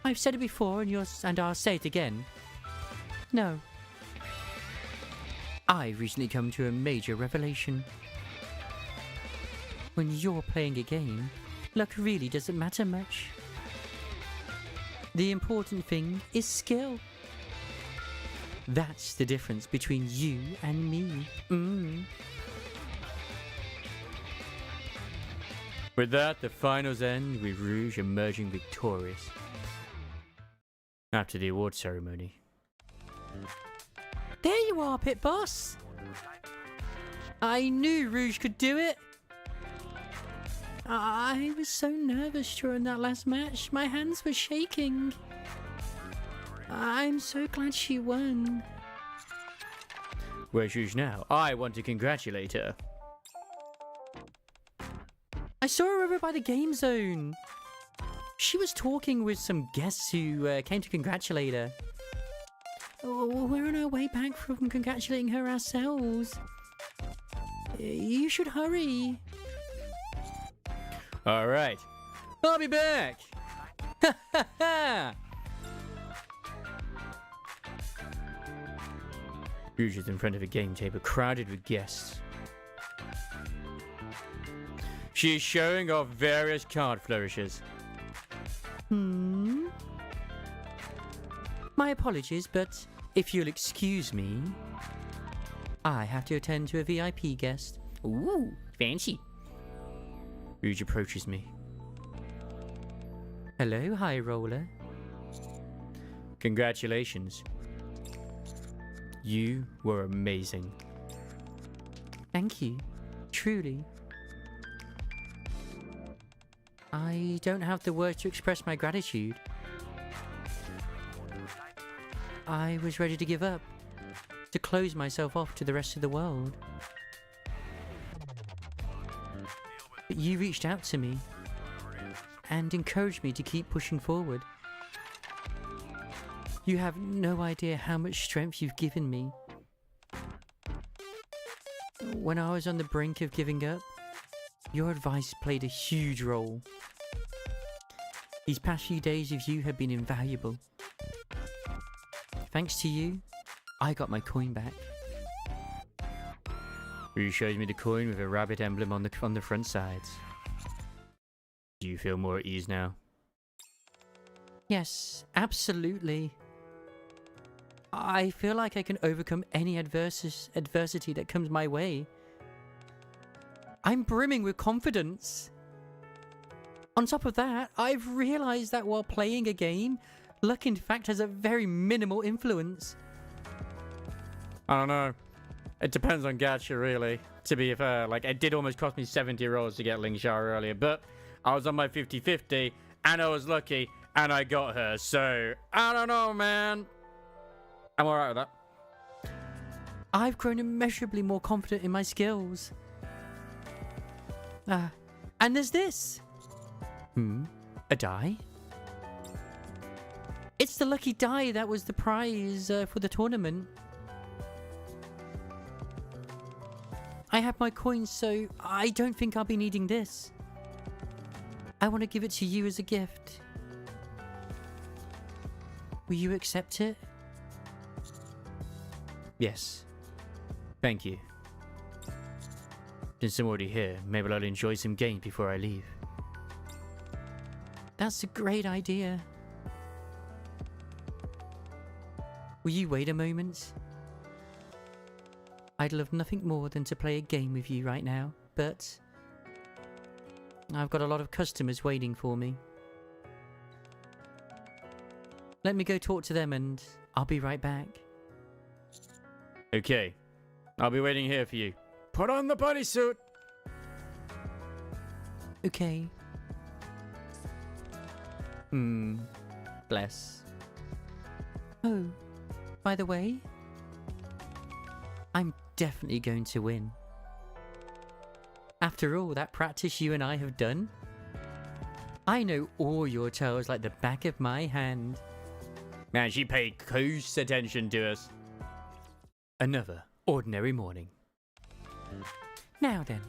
I've said it before and I'll say it again. No. I've recently come to a major revelation. When you're playing a game, luck really doesn't matter much. The important thing is skill. That's the difference between you and me. With that, the finals end with Rouge emerging victorious. After the award ceremony. There you are, Pit Boss. I knew Rouge could do it. I was so nervous during that last match. My hands were shaking. I'm so glad she won. Where's Rouge now? I want to congratulate her. I saw her over by the game zone. She was talking with some guests who came to congratulate her. We're on our way back from congratulating her ourselves. You should hurry. All right. I'll be back. Ha ha ha! Rouge is in front of a game table crowded with guests. She is showing off various card flourishes. My apologies, but if you'll excuse me, I have to attend to a VIP guest. Ooh, fancy. Rouge approaches me. Hello, High Roller. Congratulations. You were amazing. Thank you. Truly. I don't have the words to express my gratitude. I was ready to give up, to close myself off to the rest of the world. that you reached out to me and encouraged me to keep pushing forward. You have no idea how much strength you've given me. When I was on the brink of giving up, your advice played a huge role. These past few days with you have been invaluable. Thanks to you, I got my coin back. Rouge shows me the coin with a rabbit emblem on the front sides. Do you feel more at ease now? Yes, absolutely. I feel like I can overcome any adversity that comes my way. I'm brimming with confidence. On top of that, I've realized that while playing a game, luck in fact has a very minimal influence. I don't know. It depends on gacha, really. To be fair, like, it did almost cost me 70 rolls to get Ling Shao earlier, but I was on my 50-50, and I was lucky, and I got her, so I don't know, man. I'm alright with that. I've grown immeasurably more confident in my skills. And there's this. A die? It's the lucky die that was the prize for the tournament. I have my coins, so I don't think I'll be needing this. I want to give it to you as a gift. Will you accept it? Yes. Thank you. Since I'm already here, maybe I'll enjoy some games before I leave. That's a great idea. Will you wait a moment? I'd love nothing more than to play a game with you right now, but I've got a lot of customers waiting for me. Let me go talk to them and I'll be right back. Okay. I'll be waiting here for you. Put on the bodysuit! Okay. Bless. Oh, by the way, I'm definitely going to win. After all that practice you and I have done, I know all your toes like the back of my hand. Man, she paid close attention to us. Another ordinary morning. Now then,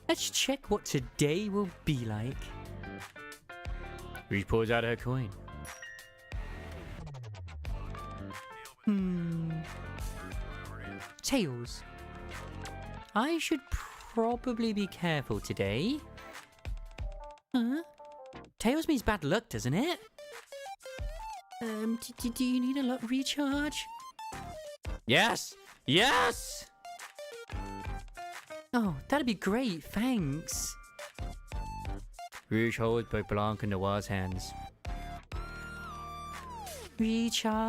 let's check what today will be like. Rouge pulls out her coin. Tails. I should probably be careful today. Huh? Tails means bad luck, doesn't it? Do you need a luck recharge? Yes! Yes! Oh, that'd be great, thanks. Rouge holds both Blanc and Noir's hands. Recharge!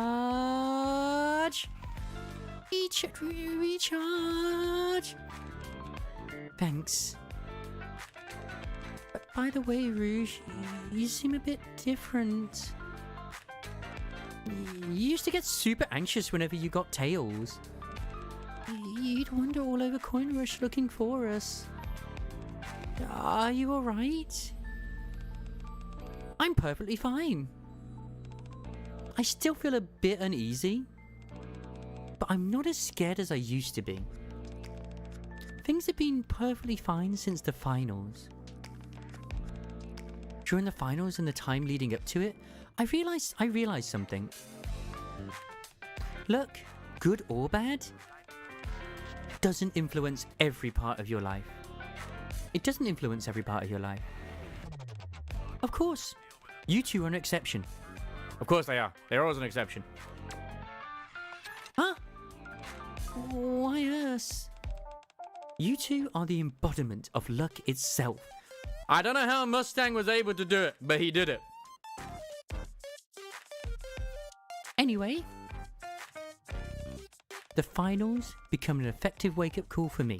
Recharge! Thanks. But by the way, Rouge, you seem a bit different. You used to get super anxious whenever you got tails. You'd wander all over Coin Rush looking for us. Are you alright? I'm perfectly fine. I still feel a bit uneasy, but I'm not as scared as I used to be. Things have been perfectly fine since the finals. During the finals and the time leading up to it, I realized something. Look, good or bad, doesn't influence every part of your life. It doesn't influence every part of your life. Of course, you two are an exception. Of course they are. They're always an exception. Huh? Why us? You two are the embodiment of luck itself. I don't know how Mustang was able to do it, but he did it. Anyway, the finals become an effective wake-up call for me.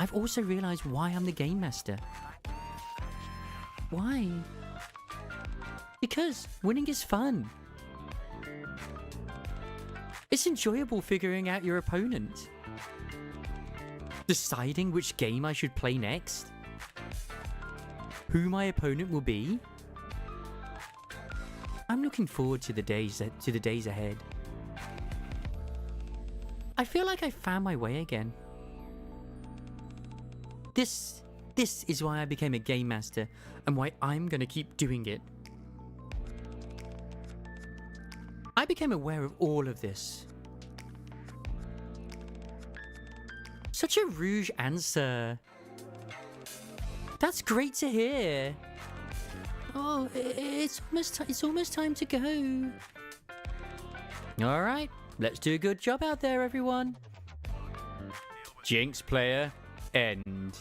I've also realized why I'm the game master. Why? Because winning is fun. It's enjoyable figuring out your opponent. deciding which game I should play next, who my opponent will be. I'm looking forward to the days ahead. I feel like I found my way again. This is why I became a game master and why I'm gonna keep doing it. I became aware of all of this. Such a Rouge answer. That's great to hear. Oh, it's almost time to go. All right, let's do a good job out there, everyone. Jinx player, end.